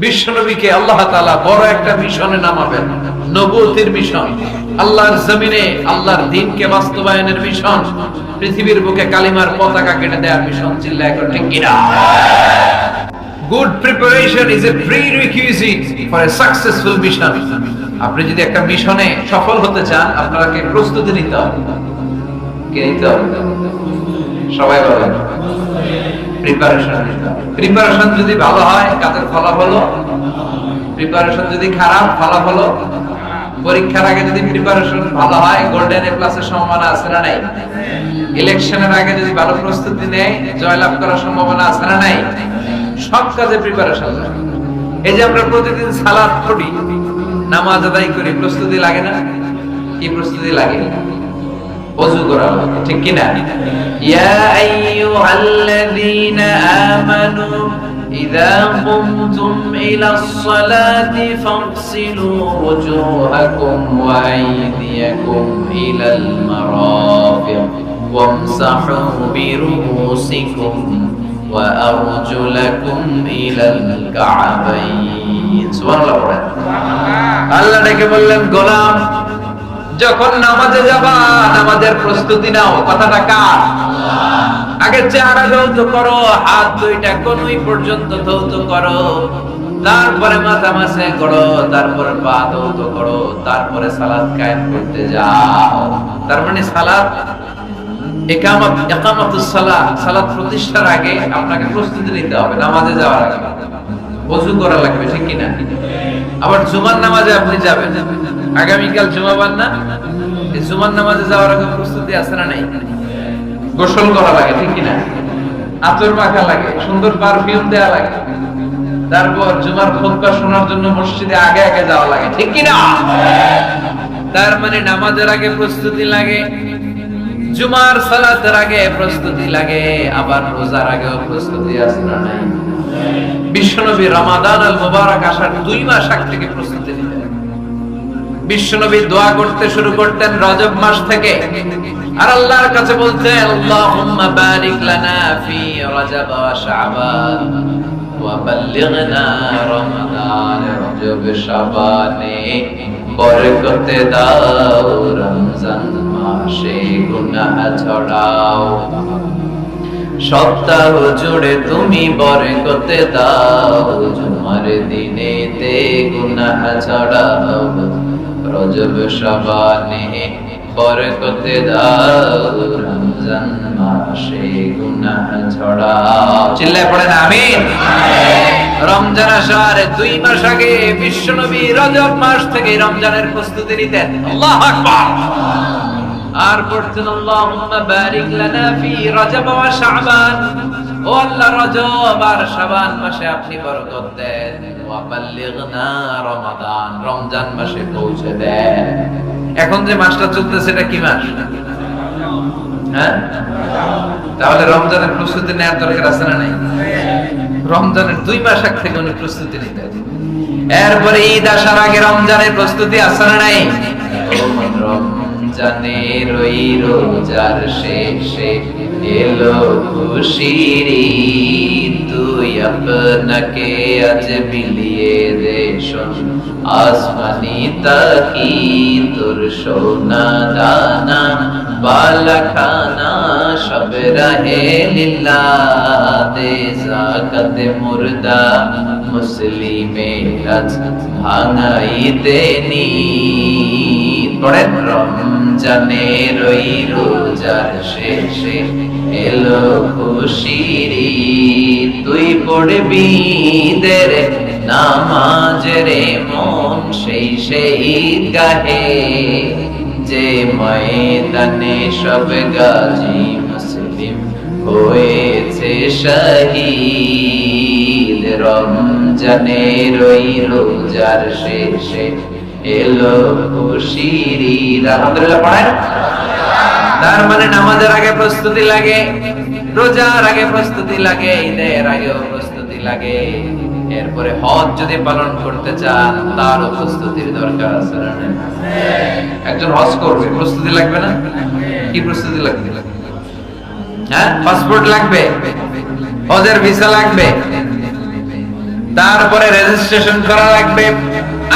বিশ্বনবীকে আল্লাহ তাআলা বড় একটা মিশনে নামাবেন, নবুয়তের মিশন, আল্লাহর জমিনে আল্লাহর দ্বীনকে বাস্তবায়নের মিশন, পৃথিবীর বুকে কালিমার পতাকা কেটে দেওয়ার মিশন। চিল্লায় করে ঠিক কিনা? Good preparation is a prerequisite for a successful mission. আপনি যদি একটা মিশনে সফল হতে চান, আপনাকে প্রস্তুতি নিতে হবে। কে নিতে হবে? সবাই বলেন প্রিপারেশন যদি ভালো হয় কাজের ফলাফল, প্রিপারেশন যদি খারাপ ফলাফল। পরীক্ষার আগে যদি প্রিপারেশন ভালো হয় গোল্ডেন এ প্লাসের সম্ভাবনা আছে না নাই? ইলেকশনের আগে যদি ভালো প্রস্তুতি নেয় জয়লাভ করার সম্ভাবনা আছে না নাই? সব কাজে প্রিপারেশন লাগে। এই যে আমরা প্রতিদিন সালাত পড়ি, নামাজ আদায় করি, প্রস্তুতি লাগে না? কি প্রস্তুতি লাগে? ওযু করা লাগে, ঠিক কি না? ইয়া আইয়ুহাল্লাযীনা আমানু ইযা কুমতুম ইলাস সালাতি ফাগসিলু ওয়ুজুহাকুম ওয়া আইদিয়াকুম ইলাল মারাফিক ওয়ামসাহু বিরুউসিকুম ওয়া আরজুলাকুম ইলাল কা'বাইন। সুবহানাল্লাহ। আল্লাহ ডেকে বললেন, গোলাম যখন নামাজে যাবা নামাজের প্রস্তুতি নাও। কথাটা কার? আগে চেহারা ধৌত করো, হাত দুইটা কনুই পর্যন্ত ধৌত করো, তারপরে মাথা মাসে করো, তারপরে পা ধৌত করো, তারপরে সালাত কায়েম করতে যাও। তার মানে সালাত ইকামাতুস সালাত, সালাত প্রতিষ্ঠার আগে আপনাকে প্রস্তুতি নিতে হবে। নামাজে যাওয়ার আগে ওযু করা লাগবে, ঠিক কি না? আবার জুমার নামাজে আপনি যাবেন, আগামীকাল জুমাবার না? এই জুমার নামাজে যাওয়ার আগে প্রস্তুতি আছে না নাই? গোসল করা লাগে, ঠিক কি না? আতর মাখা লাগে, সুন্দর পারফিউম দেয়া লাগে, তারপর জুমার খুতবা শোনার জন্য মসজিদে আগে আগে যাওয়া লাগে, ঠিক কি না? তার মানে নামাজের আগে প্রস্তুতি লাগে, জুমার সালাতের আগে প্রস্তুতি লাগে, আবার রোজার আগেও প্রস্তুতি আছে না নাই? বিশ্বনবী রমাদান আল মুবারক আসার 2 মাস আগে থেকে প্রস্তুতি নিতেন। বিশ্বনবী দোয়া করতে শুরু করতেন রজব মাস থেকে, আর আল্লাহর কাছে বলতেন, আল্লাহুম্মা বারিক লানা ফি রজব ওয়া শাবান ওয়া বাল্লিগনা রমাদান। রজব শাবানে বরকতে দাও, রমজান মাসে গুনাহ ঝরাও, সপ্তাহ জুড়ে তুমি বরকতে দাও, জুমার দিনেতে গুনাহ ঝরাও, রজব শাবানে বরকতে দাও, রমজান মাসে গুনাহ ঝরাও। চিল্লায় পড়েন আমিন। রমজান আসার 2 মাস আগে বিশ্বনবী রজব মাস থেকে রমজানের প্রস্তুতি নিতেন। আল্লাহু আকবার। আর পড়তেন, আল্লাহুম্মা বারিক লানা ফি রজব ওয়া শাবান। ও আল্লাহ, রজব আর শাবান মাসে আপনি বরকত দেন, ওয়া বাল্লিগনা রমাদান, রমজান মাসে পৌঁছে দেন। এখন যে মাসটা চলতেছে এটা কি মাস? হ্যাঁ, তাহলে রমজানের প্রস্তুতি নেওয়ার দরকার আছে না নাই? রমজানের 2 মাস আগে থেকে উনি প্রস্তুতি নিতেন। এরপরে ঈদ আসার আগে রমজানের প্রস্তুতি আছে না নাই? রমজানের ওই রোজার শেষে এলো খুশির ঈদ, তুই আপনাকে আজ বিলিয়ে দে শোন আসমানি তাকি, তোর সোনা দানা বালা খানা সব রাহে লিল্লাহ, দে যাকাত মুর্দা মুসলিমের আজ ভাঙাইতে নি। পড়েন, রমজানের ওই রোজার শেষে এলো খুশির ঈদ, তুই পড়বি ঈদের নামাজ রে মন সেই গাহে, যে ময়দানে সব গাজী মুসলিম হয়েছে শহীদ। রমজানের ওই রোজার শেষে এলো খুশির ঈদ। আলহামদুলিল্লাহ পড়েন। তার মানে নামাজের আগে প্রস্তুতি লাগে, রোজার আগে প্রস্তুতি লাগে, ঈদের আগেও প্রস্তুতি লাগে। এরপরে হজ যদি পালন করতে চান তারও প্রস্তুতির দরকার আছে না? একজন হজ করবে, প্রস্তুতি লাগবে না? কি প্রস্তুতি লাগবে? হ্যাঁ, পাসপোর্ট লাগবে, হজের ভিসা লাগবে, তারপরে রেজিস্ট্রেশন করা লাগবে,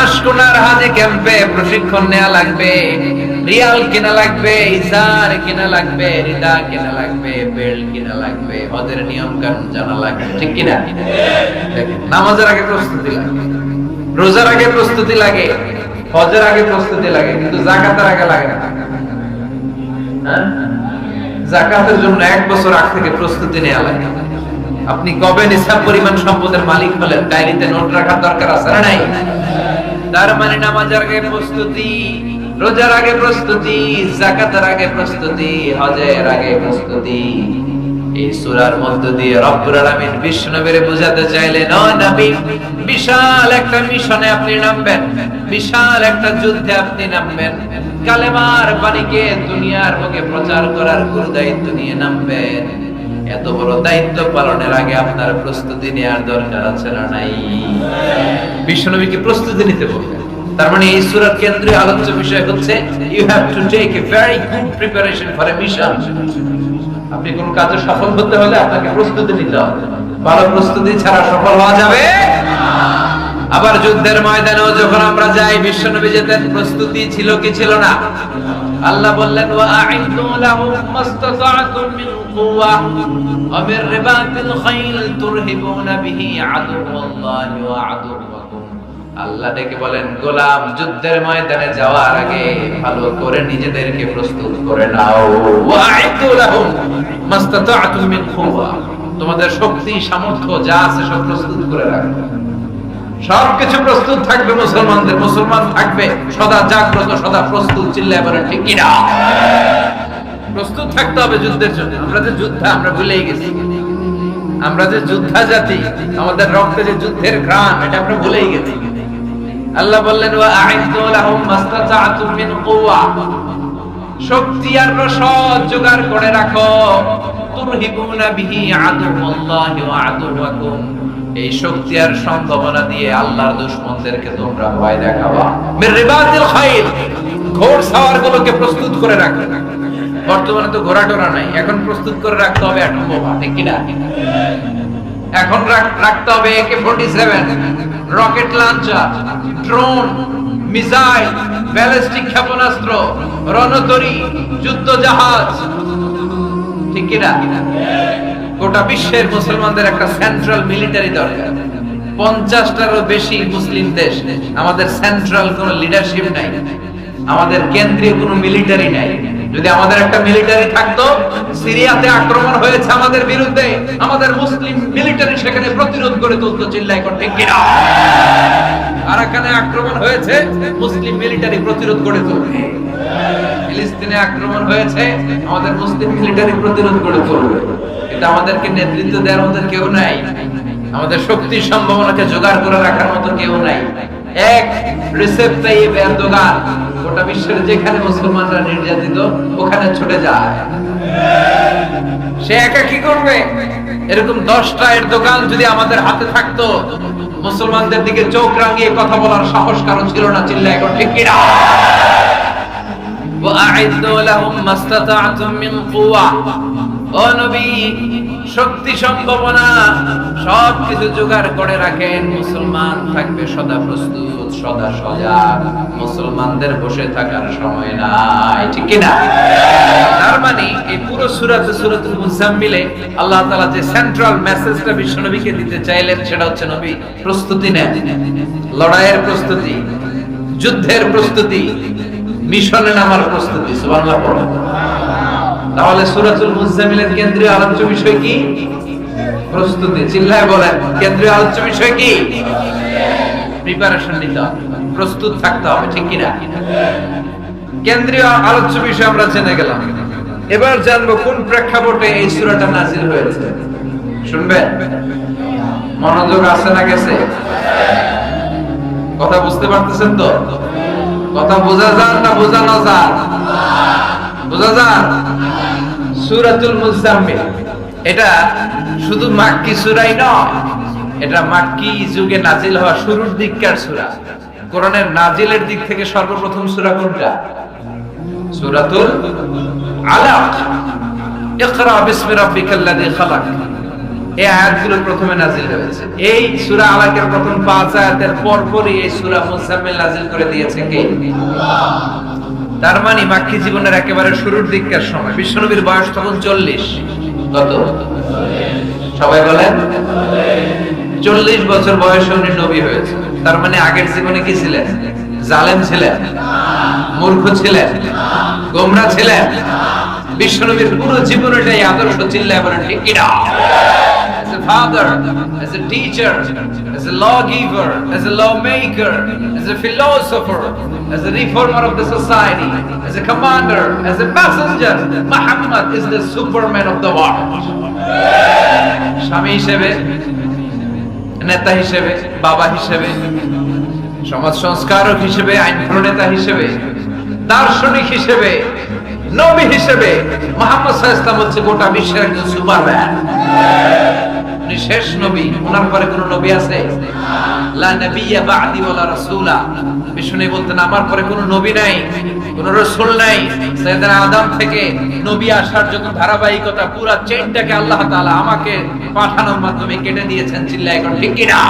আশকোনার হাজি ক্যাম্পে প্রশিক্ষণ নেওয়া লাগবে, রিয়াল কেনা লাগবে, ইজার কেনা লাগবে, রিদা কেনা লাগবে, বেল্ট কেনা লাগবে, হজের নিয়ম কানুন জানা লাগবে, ঠিক কিনা? নামাজের আগে প্রস্তুতি লাগে, রোজার আগে প্রস্তুতি লাগে, হজের আগে প্রস্তুতি লাগে, কিন্তু যাকাতের আগে লাগে না। যাকাতের জন্য 1 বছর আগ থেকে প্রস্তুতি নেওয়া লাগে। আপনি কবে নিসাব পরিমাণ সম্পদের মালিক হলেন, ডায়েরিতে নোট রাখার দরকার আছে না নাই? তার মানে নামাজের আগে প্রস্তুতি, রোজার আগে প্রস্তুতি, যাকাতের আগে প্রস্তুতি, হজের আগে প্রস্তুতি। এই সূরার মধ্য দিয়ে রব্বুল আলামিন বিশ্বনবীর বোঝাতে চাইলেন, ও নবী, বিশাল একটা মিশনে আপনি নামবেন, বিশাল একটা যুদ্ধে আপনি নামবেন, কালেমার বাণীকে দুনিয়ার বুকে প্রচার করার গুরু দায়িত্ব নিয়ে নামবেন। এত বড় দায়িত্ব পালনের আগে আপনার প্রস্তুতি নেওয়ার দরকার আছে না নাই? বিশ্বনবীকে প্রস্তুতি নিতে বললেন। তার মানে এই সূরার কেন্দ্রীয় আলোচ্য বিষয় হচ্ছে you have to take a very good preparation for a mission. আপনি কোন কাজে সফল হতে হলে আপনাকে প্রস্তুতি নিতে হবে। ভালো প্রস্তুতি ছাড়া সফল হওয়া যাবে না। আবার যুদ্ধের ময়দানেও যখন আমরা যাই, বিশ্বনবী যেতেন, প্রস্তুতি ছিল কি ছিল না? আল্লাহ বললেন, ওয়া আ'ইদু লাহুম মাসতাতা'তুম মিন কুওয়া ওয়া মির রিবাতিল খাইল তুরহিবুনা বিহি আদুওয়াল্লাহি ওয়া আদুওয়াকুম। আল্লাহ ডেকে বলেন, গোলাম, যুদ্ধের ময়দানে যাওয়ার আগে ভালো করে নিজেদেরকে প্রস্তুত করে নাও। ওয়া আ'ইদু লাহুম মাসতাতা'তুম মিন কুওয়া, তোমাদের শক্তি সামর্থ্য যা আছে সব প্রস্তুত করে রাখো। সবকিছু প্রস্তুত থাকবে মুসলমানদের, মুসলমান থাকবে সদা জাগ্রত, সদা প্রস্তুত। চিল্লায় বলেন ঠিক কিনা? প্রস্তুত থাকতে হবে যুদ্ধের জন্য। আমরা যে যোদ্ধা, আমরা ভুলেই গেছি। আমরা যে যোদ্ধা জাতি, আমাদের রক্তে যে যুদ্ধের ঘ্রাণ, এটা আমরা ভুলেই গেছি। আল্লাহ বললেন, ওয়া আ'ইদু লাহুম মাসতাতা'তুম মিন কুওয়া, শক্তি আর রসদ জোগাড় করে রাখো। তুরহিবুনা বিহি আদুওয়াল্লাহি ওয়া আদুওয়াকুম, এই শক্তি আর সম্ভাবনা দিয়ে আল্লাহর দুশমনদেরকে তোমরা ভয় দেখাবা। মির রিবাতিল খাইল, ঘোড়সওয়ার গুলোকে প্রস্তুত করে রাখো। বর্তমানে তো ঘোড়া টোড়া নাই, এখন প্রস্তুত করে রাখতে হবে অ্যাটম বোমা, ঠিক কিনা? এখন রাখতে হবে AK-47, rocket launcher, drone, missile, ballistic ক্ষেপণাস্ত্র, রণতরী, যুদ্ধ জাহাজ, ঠিক কিনা? গোটা বিশ্বের মুসলমানদের একটা সেন্ট্রাল মিলিটারি দরকার। 50টারও বেশি মুসলিম দেশ, আমাদের সেন্ট্রাল কোনো লিডারশিপ নাই, আমাদের কেন্দ্রীয় কোনো মিলিটারি নাই। যদি আমাদের একটা মিলিটারি থাকতো, সিরিয়াতে আক্রমণ হয়েছে আমাদের বিরুদ্ধে, আমাদের মুসলিম মিলিটারি সেখানে প্রতিরোধ করে তুলতো। চিল্লায় কোন ঠিক কিনা? আরাকানে আক্রমণ হয়েছে, মুসলিম মিলিটারি প্রতিরোধ করে তুলবে। ফিলিস্তিনে আক্রমণ হয়েছে, আমাদের মুসলিম মিলিটারি প্রতিরোধ করে তুলবে। এটা আমাদেরকে নেতৃত্ব দেওয়ার মতো কেউ নাই, আমাদের শক্তি সম্ভাবনাকে জোগাড় করে রাখার মতো কেউ নাই। এক রিসেপ তাইয়িব এরদোগান গোটা বিশ্বের যেখানে মুসলমানরা নির্যাতিত ওখানে ছুটে যায়। সে একা কি করবে? এরকম 10টা এরদোগান যদি আমাদের হাতে থাকতো, মুসলমানদের দিকে চোখ রাঙিয়ে কথা বলার সাহস কারো ছিল না। চিল্লায় এখন ঠিক কিনা? ওয়া আ'ইদু লাহুম মাসতাতা'তুম মিন কুওয়া, ও নবী, শক্তি সম্ভাবনা সবকিছু জোগাড় করে রাখেন। মুসলমান থাকবে সদা প্রস্তুত, সদা সজাগ। মুসলমানদের বসে থাকার সময় নাই, ঠিক কিনা? তার মানে এই পুরো সূরাতুল মুজাম্মিলে আল্লাহ তাআলা যে সেন্ট্রাল মেসেজটা বিশ্বনবীকে দিতে চাইলেন সেটা হচ্ছে, নবী প্রস্তুতি নেন, লড়াইয়ের প্রস্তুতি, যুদ্ধের প্রস্তুতি, মিশনে নামার প্রস্তুতি। সুবহানাল্লাহ পড়ুন। তাহলে সূরাতুল মুজাম্মিলের কেন্দ্রীয় আলোচ্য বিষয় কি? প্রস্তুতি। চিল্লায় বলেন, কেন্দ্রীয় আলোচ্য বিষয় কি? প্রিপারেশন নিতে হবে, প্রস্তুত থাকতে হবে, ঠিক কিনা? কেন্দ্রীয় আলোচ্য বিষয় আমরা জেনে গেলাম। এবার জানবো কোন প্রেক্ষাপটে এই সূরাটা নাযিল হয়েছে। শুনবেন? মনোযোগ আছে না গেছে? কথা বুঝতে পারতেছেন তো? কথা বোঝা যান না বোঝানো যান? বোঝা যান? সূরাতুল মুজাম্মিল এটা শুধু মাক্কি সূরাই নয়, এটা মাক্কি যুগে নাজিল হওয়া শুরুর দিককার সূরা। কোরআনের নাজিলের দিক থেকে সর্বপ্রথম সূরা কোনটা? সূরাতুল আলাক। ইকরা বিসমি রাব্বিকাল্লাযী খালাক। এই আয়াতগুলো প্রথমে নাজিল হয়েছে। এই সূরা আলাকের প্রথম 5 আয়াতের পরপরই এই সূরা মুজাম্মিল নাজিল করে দিয়েছে কে? তার মানে মাক্কি জীবনের একেবারে শুরুর দিককার সময়। বিশ্বনবীর বয়স তখন 40। কত? সবাই বলেন 40 বছর বয়সে উনি নবী হয়েছে। তার মানে আগের জীবনে কি ছিলেন? জালেম ছিলেন, মূর্খ ছিলেন, গোমরা ছিলেন। বিশ্বনবীর পুরো জীবনটাই আদর্শ। চিল্লায় বলেন ঠিক কি না? As a father, as a teacher, as a lawgiver, as a lawmaker, as a philosopher, as a reformer of the society, as a commander, as a messenger, Muhammad is the superman of the world. স্বামী হিসেবে, নেতা হিসেবে, বাবা হিসেবে, সমাজ সংস্কারক হিসেবে, আইন প্রণেতা হিসেবে, দার্শনিক হিসেবে, নবী হিসেবে মুহাম্মদ সাল্লাল্লাহু আলাইহি ওয়াসাল্লাম হচ্ছে গোটা বিশ্বের একজন সুপারম্যান। উনি শেষ নবী। ওনার পরে কোন নবী আছে? লা নাবিয়্যা বা'দি ওয়ালা রাসূলা। বিষ্ণু বলতেন আমার পরে কোন নবী নাই, কোন রাসূল নাই। সাইয়েদনা আদম থেকে নবী আসার যত ধারাবাহিকতা, পুরো চেইনটাকে আল্লাহ তাআলা আমাকে পাঠানোর মাধ্যমে কেটে দিয়েছেন। চিল্লায় এখন ঠিক কি না?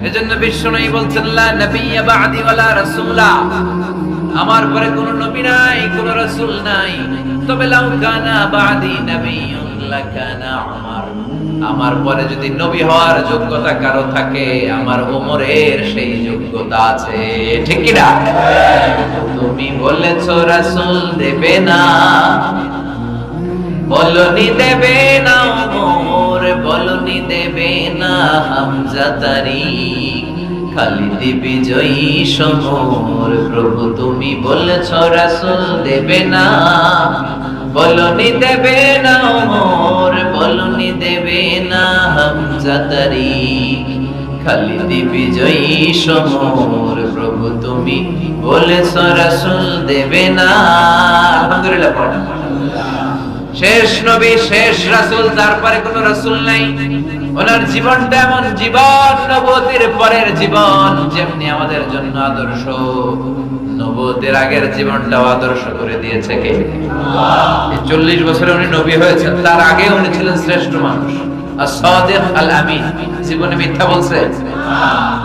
এজন্য বিষ্ণু বলছেন লা নাবিয়্যা বা'দি ওয়ালা রাসূলা। আমার পরে কোন নবী নাই, কোন রাসূল নাই। তবে লাউ কানা বা'দি নাবিয়্যুন লাকানা উমর। আমার পরে যদি নবী হওয়ার যোগ্যতা কারো থাকে, আমার ওমরের সেই যোগ্যতা আছে। ঠিক কি না? তুমি বলেছো রাসূল দেবে না, বলনি দেবে না ওমর, বলনি দেবে না হামজা তারিক, খালিদ বিজয়ী সমর। প্রভু তুমি বলেছো রাসূল দেবে না, বলনি দেবে না ওমর, বলনি দেবে না হামজা তারিক, খালিদ বিজয়ী সমর। প্রভু তুমি বলেছো রাসূল দেবে না। আলহামদুলিল্লাহ পড়েন। শেষ নবী, শেষ রাসূল, তারপরে কোনো রাসূল নাই। ওনার জীবনটা এমন জীবন, নবুয়তের পরের জীবন যেমনি আমাদের জন্য আদর্শ, নবুয়তের আগের জীবনটাও আদর্শ করে দিয়েছে কে? আল্লাহ। 40 বছরে উনি নবী হয়েছেন। তার আগে উনি ছিলেন শ্রেষ্ঠ মানুষ, as-সাদিক আল-আমিন। জীবনে মিথ্যা বলছে?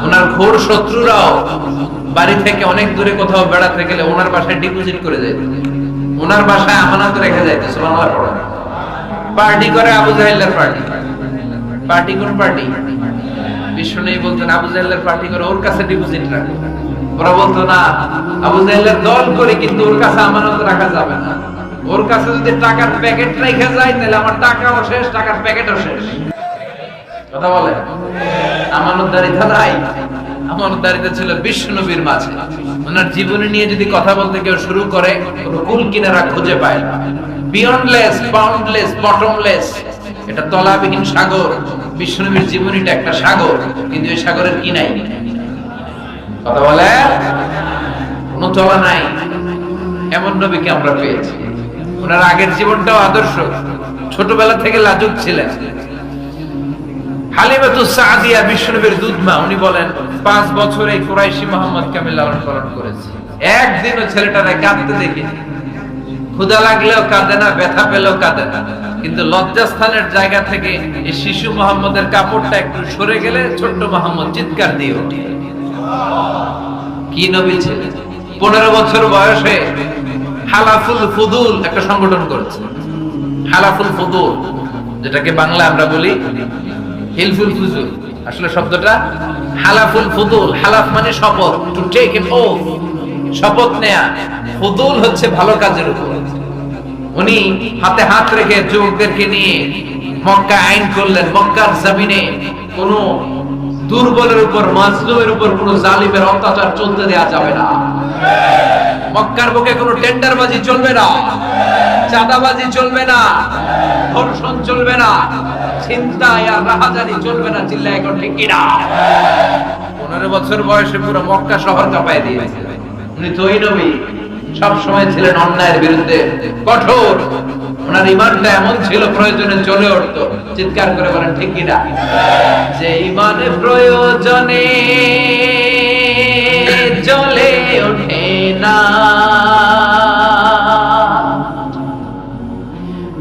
ওনার ঘোর শত্রুরাও বাড়ি থেকে অনেক দূরে কোথাও বেড়াতে গেলে ওনার বাসায় ডিপোজিট করে যায়, ওনার বাসায় আমানত রেখে যায়। সুবহানাল্লাহ পড়েন। পার্টি করে আবু জাহেলের পার্টি। পার্টি কোন পার্টি? বিষ্ণু বলতেন আবু জাহেলের পার্টি করে ওর কাছে ডিপোজিট রাখো। ওরা বলতো না, আবু জাহেলের দল করে কিন্তু ওর কাছে আমানত রাখা যাবে না। ওর কাছে যদি টাকার প্যাকেট রেখে যায় তাহলে আমার টাকাও শেষ, টাকার প্যাকেটও শেষ। কথা বলে আমানতদারিতা নাই। আমানতদারিতা ছিল বিশ্বনবীর মাঝে। ওনার জীবনী নিয়ে যদি কথা বলতে কেউ শুরু করে, কোনো কুল কিনারা খুঁজে পায় না। বিয়ন্ডলেস, বাউন্ডলেস, বটমলেস, এটা তলাবিহীন সাগর। বিশ্বনবীর জীবনীটা একটা সাগর, কিন্তু এই সাগরের কি নাই? কথা বলে কোনো তলা নাই। এমন নবীকে আমরা পেয়েছি। ওনার আগের জীবনটাও আদর্শ। ছোটবেলা থেকে লাজুক ছিলেন। হালিমাতুস সাদিয়া বিশ্বনবীর দুধমা। উনি বলেন 5 বছর এই কুরাইশি মুহাম্মদকে আমি লালন পালন করেছি। একদিনও ছেলেটারে কাঁদতে দেখিনি। ক্ষুধা লাগলেও কাঁদে না, ব্যথা পেলেও কাঁদে না। কিন্তু লজ্জাস্থানের জায়গা থেকে এই শিশু মুহাম্মদের কাপড়টা একটু সরে গেলে ছোট্ট মুহাম্মদ চিৎকার দিয়ে ওঠে। কি নবী ছিলেন! 15 বছর বয়সে হালাফুল ফুদুল একটা সংগঠন করেছে। হালাফুল ফুদুল, যেটাকে বাংলা আমরা বলি হিলফুল ফুজুল। আসলে শব্দটা হালাফুল ফুদুল। হালাফ মানে শপথ, টু টেক এন ওথ, শপথ নেয়া। ফুদুল হচ্ছে ভালো কাজের উপর। উনি হাতে হাত রেখে যুবকদেরকে নিয়ে মক্কা আইন করলেন। মক্কার জমিনে কোন দুর্বলের উপর, মাজলুমের উপর কোন জালিমের অত্যাচার চলতে দেয়া যাবে না। মক্কার বুকে কোনো টেন্ডারবাজি চলবে না, চাঁদাবাজি চলবে না, ধর্ষণ চলবে না, ছিনতাই আর রাহাজানি চলবে না। চিল্লায় এখন ঠিক কি না? 15 বছর বয়সে পুরো মক্কা শহর কাঁপায় দিয়েছে। উনি তো ওই নবী, সব সময় ছিলেন অন্যায়ের বিরুদ্ধে কঠোর। ওনার ঈমানটা এমন ছিল, প্রয়োজনে জ্বলে উঠতো। চিৎকার করে বলেন ঠিক কি না? যে ঈমানে প্রয়োজনে জ্বলে ওঠে না,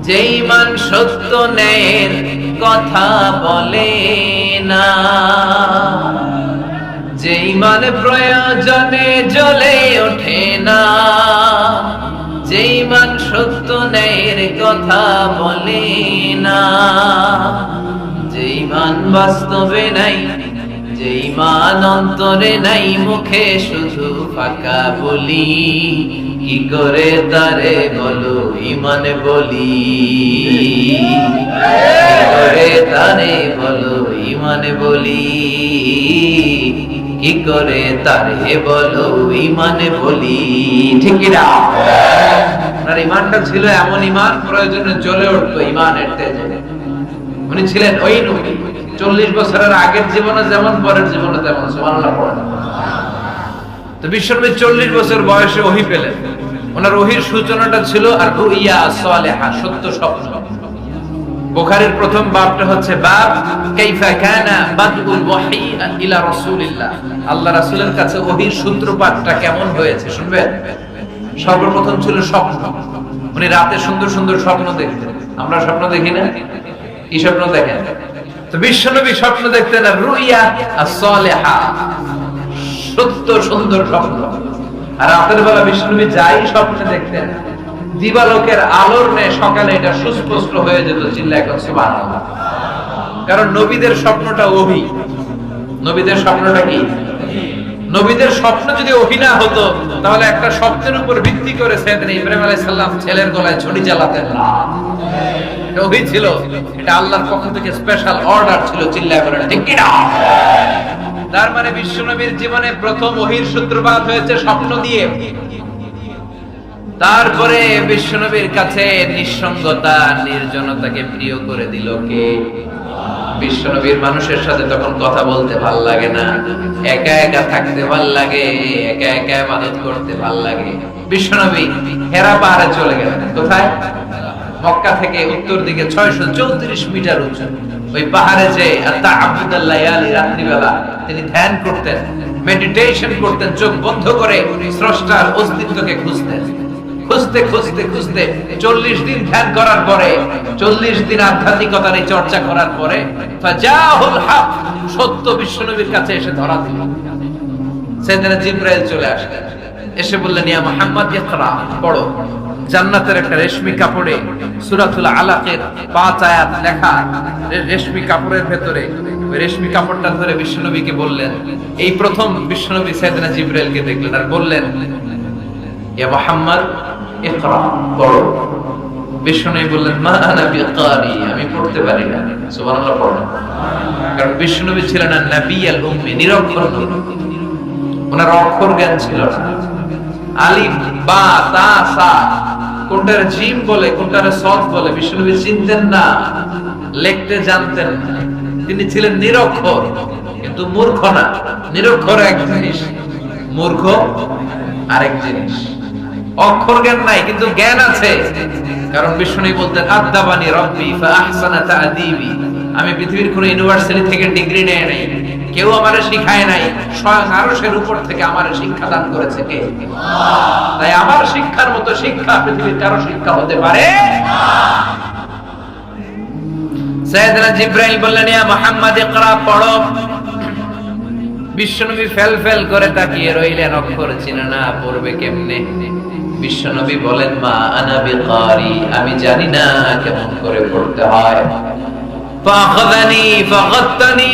যে ঈমান সত্য ন্যায়ের কথা বলে না, যে ঈমান প্রয়োজনে জ্বলে ওঠে না, যে ঈমান সত্য ন্যায়ের কথা বলে না, যে ঈমান বাস্তবে নাই, যে ঈমান অন্তরে নাই, মুখে শুধু ফাঁকা বলি, কি করে তারে বলো ঈমান বলি, কি করে তারে বলো ঈমান বলি, কি করে তারে বলো ঈমান বলি। ঠিক না? আপনার ঈমানটা ছিল এমন ঈমান, প্রয়োজনে জ্বলে উঠতো ঈমানের তেজে। উনি ছিলেন ওই নবী, 40 বছরের আগের জীবনে যেমন পরের জীবনে তেমন। সুবহানাল্লাহ পড়েন। তো বিশ্বনবী 40 বছর বয়সে ওহী পেলেন। ওনার ওহীর সূচনাটা ছিল আর রুইয়া সালেহা, সত্য স্বপ্ন। বুখারীর প্রথম বাবটা হচ্ছে বাব কাইফা কানা বাদউল ওয়াহী ইলা রাসূলিল্লাহ, আল্লাহ রাসূলের কাছে ওহীর সূত্রপাতটা কেমন হয়েছে শুনবেন। সর্বপ্রথম ছিল স্বপ্ন। উনি রাতে সুন্দর সুন্দর স্বপ্ন দেখতেন। আমরা স্বপ্ন দেখি না? কি স্বপ্ন দেখেন? তো বিশ্বনবী স্বপ্ন দেখতেন আর রুইয়া as-সালেহা, সত্য সুন্দর স্বপ্ন। আর রাতের বেলা বিশ্বনবী যাই স্বপ্নে দেখতেন, দিবালোকের আলোর ন্যায় সকালে এটা সুস্পষ্ট হয়ে যেত। চিল্লায় এখন সুবহানাল্লাহ। কারণ নবীদের স্বপ্নটা ওহী। নবীদের স্বপ্নটা কি? নবীদের স্বপ্ন যদি ওহী না হতো, তাহলে একটা স্বপ্নের উপর ভিত্তি করে সাইয়েদনা ইব্রাহিম আলাইহিস সালাম ছেলের গলায় ছুরি চালাতেন না। এটা ওহী ছিল, এটা আল্লাহর পক্ষ থেকে স্পেশাল অর্ডার ছিল। চিল্লায় বলেন ঠিক কি না? তার মানে বিশ্বনবীর জীবনে প্রথম ওহীর সূত্রপাত হয়েছে স্বপ্ন দিয়ে। তারপরে বিশ্বনবীর কাছে নিঃসঙ্গতা, নির্জনতাকে প্রিয় করে দিল কে? বিশ্বনবীর মানুষের সাথে তখন কথা বলতে ভাল লাগে না, একা একা থাকতে ভাল লাগে, একা একা ইবাদত করতে ভাল লাগে। বিশ্বনবী হেরা পাহাড়ে চলে গেলেন। কোথায়? মক্কা থেকে উত্তর দিকে 634 মিটার উঁচু ওই পাহাড়ে যে তাআব্বুদাল লায়ালি, রাত্রিবেলা তিনি ধ্যান করতেন, মেডিটেশন করতেন, চোখ বন্ধ করে স্রষ্টার অস্তিত্বকে খুঁজতেন। খুঁজতে খুঁজতে খুঁজতে 40 দিন ধ্যান করার পরে, 40 দিন আধ্যাত্মিকতার এই চর্চা করার পরে ফাজাহুল হক, সত্য বিশ্বনবীর কাছে এসে ধরা দিল। সাইয়েদনা জিবরাইল চলে আসলেন, এসে বললেন ইয়া মুহাম্মদ ইকরা, পড়ো। জান্নাতের একটা রেশমি কাপড়ে সূরাতুল আলাকের 5 আয়াত লেখা, রেশমি কাপড়ের ভেতরে ওই রেশমি কাপড়টা ধরে বিশ্বনবীকে বললেন। এই প্রথম বিশ্বনবী সাইয়েদনা জিবরাইলকে দেখলেন আর বললেন ইয়া মুহাম্মদ ইকরা, পড়ো। বিশ্বনবী বললেন মা আনা বিকারি, আমি পড়তে পারি না। সুবহানাল্লাহ পড়েন। কারণ বিশ্বনবী ছিলেন নবিয়ুল উম্মি, নিরক্ষর নবী। ওনার অক্ষর জ্ঞান ছিল না। আলিফ বা তা সা কোনটার জিম বলে কোনটার সদ বলে বিশ্বনবী চিনতেন না, লিখতে জানতেন না। তিনি ছিলেন নিরক্ষর, কিন্তু মূর্খ না। নিরক্ষর এক জিনিস, মূর্খ আরেক জিনিস। অক্ষর জ্ঞান নাই কিন্তু জ্ঞান আছে। কারণ বিশ্বনবী বলতেন আদাবানি রব্বি ফাআহসানা তা'দীবি, আমি পৃথিবীর কোন ইউনিভার্সিটি থেকে ডিগ্রি নেই নাই, কেউ আমারে শিখায় নাই, স্বয়ং আরশের উপর থেকে আমারে শিক্ষা দান করেছে কে? তাই আমার শিক্ষার মতো শিক্ষা পৃথিবীর কারো শিক্ষা হতে পারে না। সাইয়েদনা জিবরাইল বললেন ইয়া মুহাম্মদ ইকরা, পড়ো। বিশ্বনবী ফেল ফেল করে তাকিয়ে রইলেন, অক্ষর চিনে না, পড়বে কেমনে? বিশ্বনবী বলেন মা আনা বিকারি, আমি জানি না কেমন করে পড়তে হয়। ফাখাযানি ফাগাত্তানি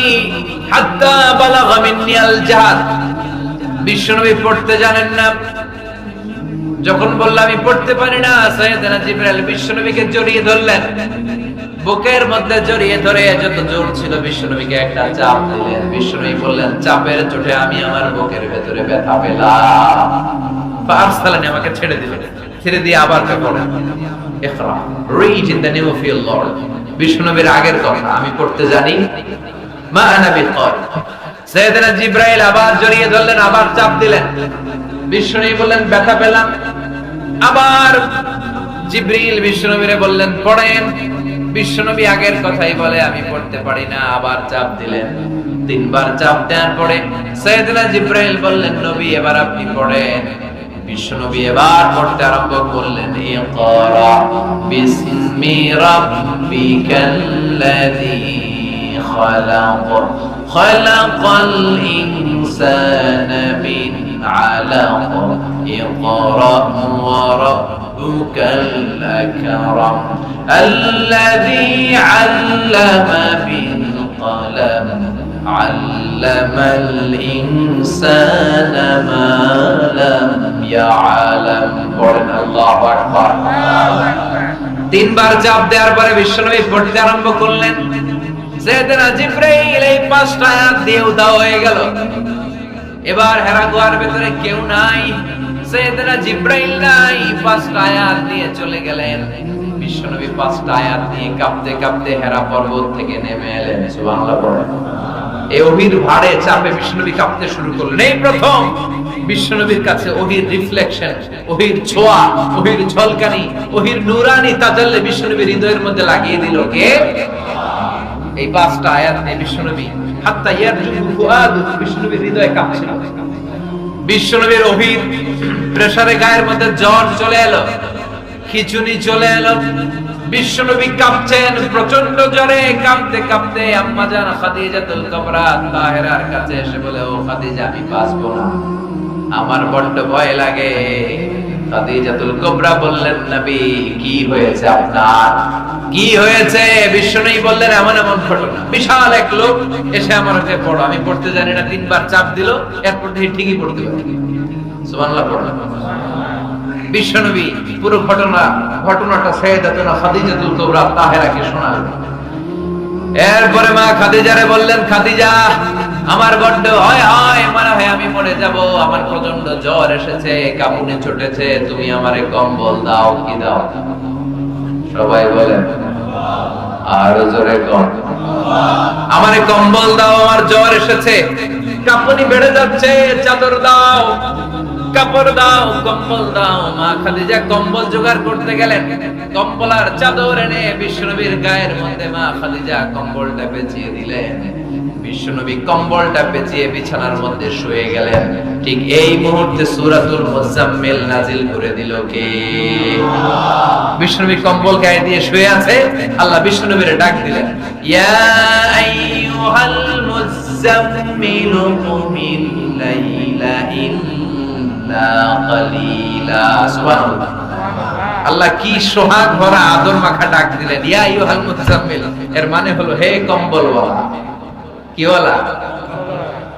হাত্তা বালাগা মিন্নি আল জাহাদ, বিশ্বনবী পড়তে জানেন না। যখন বলল আমি পড়তে পারি না, সাইয়েদনা জিবরাইল বিশ্বনবীকে জড়িয়ে ধরলেন, বুকের মধ্যে জড়িয়ে ধরে যত জোর ছিল বিশ্বনবীকে একটা চাপ দিলেন। বিশ্বনবী বললেন চাপের চোটে আমি আমার বুকের ভেতরে ব্যথা পেলাম। ফারসালানি, আমাকে ছেড়ে দিলেন। ছেড়ে দিয়ে আবার পড়লেন ইকরা, read in the name of your lord. বিশ্বনবীর আগের কথা, আমি পড়তে জানি, মা আনা বিকারি। সাইয়েদনা জিবরাইল আবার জড়িয়ে ধরলেন, আবার চাপ দিলেন। বিশ্বনবী বললেন ব্যথা পেলাম। আবার জিবরিল বিশ্বনবীরে বললেন পড়েন। বিশ্বনবী আগের কথাই বলে আমি পড়তে পারি না, আবার চাপ দিলেন। 3 বার চাপ দেওয়ার পরে সাইয়েদনা জিবরাইল বললেন নবী এবার আপনি পড়েন। বিশ্বনবী এবার পড়তে আরম্ভ করলেন, ইকরা বিসমি রাব্বিকাল্লাযী খালাক খালাকাল ইনসানা মিন আলাক ইকরা ওয়া রাব্বুকাল আকরাম আল্লাযী আল্লামা বিল কলম আল্লামাল ইনসানা মা লাম ইয়ালাম। পড়েন আল্লাহু আকবার। তিনবার চাপ দেওয়ার পরে বিশ্বনবী পড়তে আরম্ভ করলেন। সাইয়েদনা জিবরাইল এই পাঁচটা আয়াত দিয়ে উদা হয়ে গেল। এবার হেরা গুহার ভেতরে কেউ নাই, সাইয়েদনা জিবরাইল নাই, পাঁচটা আয়াত দিয়ে চলে গেলেন। বিশ্বনবী পাঁচটা আয়াত দিয়ে কাঁপতে কাঁপতে হেরা পর্বত থেকে নেমে এলেন। সুবহানাল্লাহ পড়েন। এই ওহীর ভারে চাপে বিশ্বনবী কাঁপতে শুরু করলেন। এই প্রথম বিশ্বনবীর কাছে ওহীর রিফ্লেকশন, ওহীর ছোঁয়া, ওহীর ঝলকানি, ওহীর নূরানি তাজাল্লি বিশ্বনবীর হৃদয়ের মধ্যে লাগিয়ে দিল কে? এই পাঁচটা আয়াত নিয়ে বিশ্বনবী হাত্তা ইয়ারজুবু ফুআদু, বিশ্বনবীর হৃদয় কাঁপছিল। বিশ্বনবীর ওহীর প্রেসারে গায়ের মধ্যে জ্বর চলে এলো, খিচুনি চলে এলো। বিশ্বনবী কাঁপছেন প্রচন্ড জ্বরে। কাঁপতে কাঁপতে আম্মা জান খাদিজাতুল কুবরা তাহেরার কাছে এসে বলে, ও খাদিজা, আমি বাঁচবো না, আমার বড্ড ভয় লাগে। খাদিজাতুল কুবরা বললেন, নবী কি হয়েছে আপনার, কি হয়েছে? বিশ্বনবী বললেন, এমন এমন ঘটনা। বিশাল এক লোক এসে আমার কাছে পড়ো, আমি পড়তে জানি না, তিনবার চাপ দিল, এরপর থেকে ঠিকই পড়তে পারি। সুবহানাল্লাহ পড়ো। বিশ্বনবী পুরো ঘটনাটা সাইয়েদাতুনা খাদিজাতুল কুবরা তাহেরাকে শোনালেন। এরপরে মা খাদিজারে বললেন, খাদিজা, আমার বড্ড ভয় হয়, মনে হয় আমি মরে যাব, আমার প্রচন্ড জ্বর এসেছে, কাঁপুনি ছুটেছে, তুমি আমারে কম্বল দাও। কি দাও? সবাই বলেন আরো জোরে কম, আমারে কম্বল দাও, আমার জ্বর এসেছে, কাঁপুনি বেড়ে যাচ্ছে, চাদর দাও, কাপড় দাও, কম্বল দাও। মা খাদিজা কম্বল জোগাড় করতে গেলেন। কম্বল আর চাদর এনে বিশ্বনবীর গায়ের মধ্যে মা খাদিজা কম্বলটা পেঁচিয়ে দিলেন। বিশ্বনবী কম্বলটা পেঁচিয়ে বিছানার মধ্যে শুয়ে গেলেন। ঠিক এই মুহূর্তে সূরাতুল মুজাম্মিল নাজিল করে দিল কে? বিশ্বনবী কম্বল গায়ে দিয়ে শুয়ে আছে, আল্লাহ বিশ্বনবীর ডাক দিলেন, ইয়া আইয়ুহাল মুজাম্মিল কুমিল লাইলা আল্লাহ কি সোহাগ ভরা আদর মাখা ডাক দিলেন, ইয়া আইয়ুহাল মুজাম্মিল। এর মানে হলো, হে কম্বলওয়ালা। কি ওয়ালা?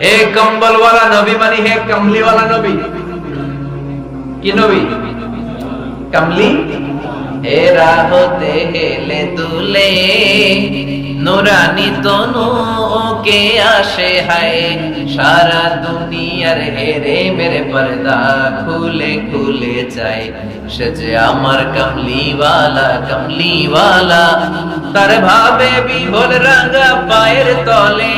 হে কম্বলওয়ালা নবী, মানে হে কমলিওয়ালা নবী। কি নবী? কমলি। এরা হতে হেলে দুলে নুরানি তনু ওকে আসে হায়, সারা দুনিয়ার হেরে মেরে পর্দা খুলে খুলে যায়, সে যে আমার কমলিওয়ালা কমলিওয়ালা। তার ভাবে বিভোর রাঙা পায়ের তলে,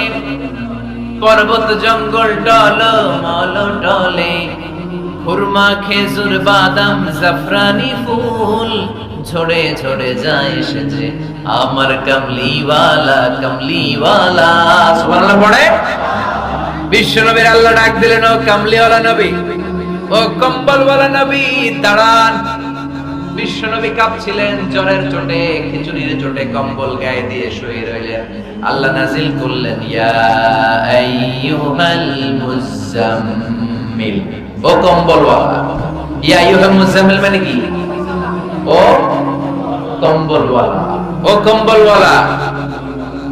পর্বত জঙ্গল টল মল টলে, খুরমা খেজুর বাদাম জাফরানি ফুল ঝরে ঝরে যায়, সে যে আমার কমলিওয়ালা কমলিওয়ালা। সুবহানাল্লাহ পড়ে। বিশ্বনবীর আল্লাহ ডাক দিলেন, ও কমলিওয়ালা নবী, ও কম্বলওয়ালা নবী, দাঁড়ান। বিশ্বনবী কাঁপছিলেন জ্বরের চোটে, খিচুনির চোটে, কম্বল গায়ে দিয়ে শুয়ে রইলেন। আল্লাহ নাজিল করলেন, ইয়া আইয়ুহাল মুজাম্মিল, ও কম্বলওয়ালা। ইয়া আইয়ুহাল মুজাম্মিল মানে কি? ও কম্বলওয়ালা, ও কম্বলওয়ালা,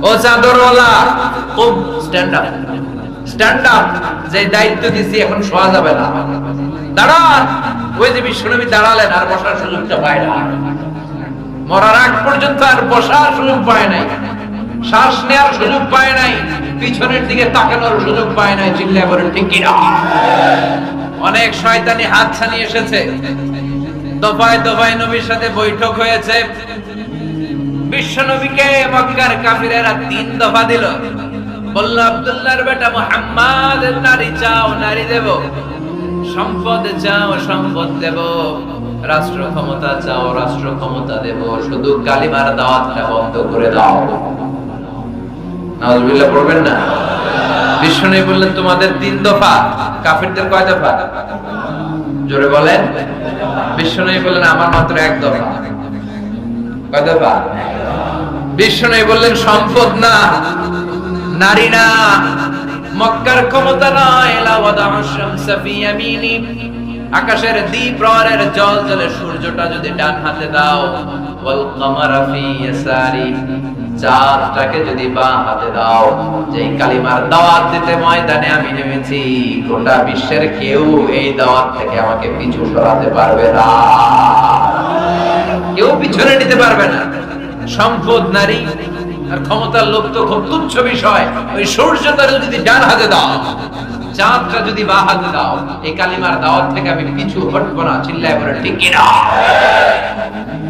ও চাদরওয়ালা, ও স্ট্যান্ড আপ, স্ট্যান্ড আপ। যে দায়িত্ব দিছি এখন শোয়া যাবে না, দাঁড়ান। ওই যে বিশ্বনবী দাঁড়ালেন, আর বসার সুযোগটা পায় না। মরার আগ পর্যন্ত আর বসার সুযোগ পায় নাই, শ্বাস নেওয়ার সুযোগ পায় নাই, পিছনের দিকে তাকানোর সুযোগ পায় নাই। চিল্লায় বলেন ঠিক কিনা? অনেক শয়তানি হাত ছানি এসেছে, দফায় দফায় নবীর সাথে বৈঠক হয়েছে। বিশ্বনবীকে মক্কার কাফিরেরা 3 দফা দিল। বলল, আব্দুল্লাহর বেটা মুহাম্মদ, নারী চাও নারী দেব, সম্পদ চাও সম্পদ দেব, রাষ্ট্র ক্ষমতা চাও রাষ্ট্র ক্ষমতা দেব, শুধু কালিমার দাওয়াতটা বন্ধ করে দাও। নাউজুবিল্লাহ পড়বেন না? বিশ্বনবী বললেন, তোমাদের 3 দফা, কাফিরদের কয় দফা? জোরে বলেন। বিশ্বনবী বললেন আমার মাত্র এক দফা। কয় দফা? বিশ্বনবী বললেন সম্পদ না, নারী না, মক্কার ক্ষমতা নয়। লা ওয়াদা'ু শামসা ফি ইয়ামিনি, আকাশের দ্বীপ্রহরের জল জলে সূর্যটা যদি ডান হাতে দাও, ওয়াল কামারা ফি ইয়াসারি, চাঁদটাকে যদি বাঁ হাতে দাও, যেই কালিমার দাওয়াত দিতে ময়দানে আমি নেমেছি, গোটা বিশ্বের কেউ এই দাওয়াত থেকে আমাকে পিছু সরাতে পারবে না, কেউ পিছনে নিতে পারবে না। সম্পদ, নারী আর ক্ষমতার লোভ তো খুব তুচ্ছ বিষয়। ওই সূর্যটা যদি ডান হাতে দাও, চাঁদটা যদি বাঁ হাতে দাও, এই কালিমার দাওয়াত থেকে আমি পিছু হটবো না। চিল্লায় বলে ঠিক কিনা?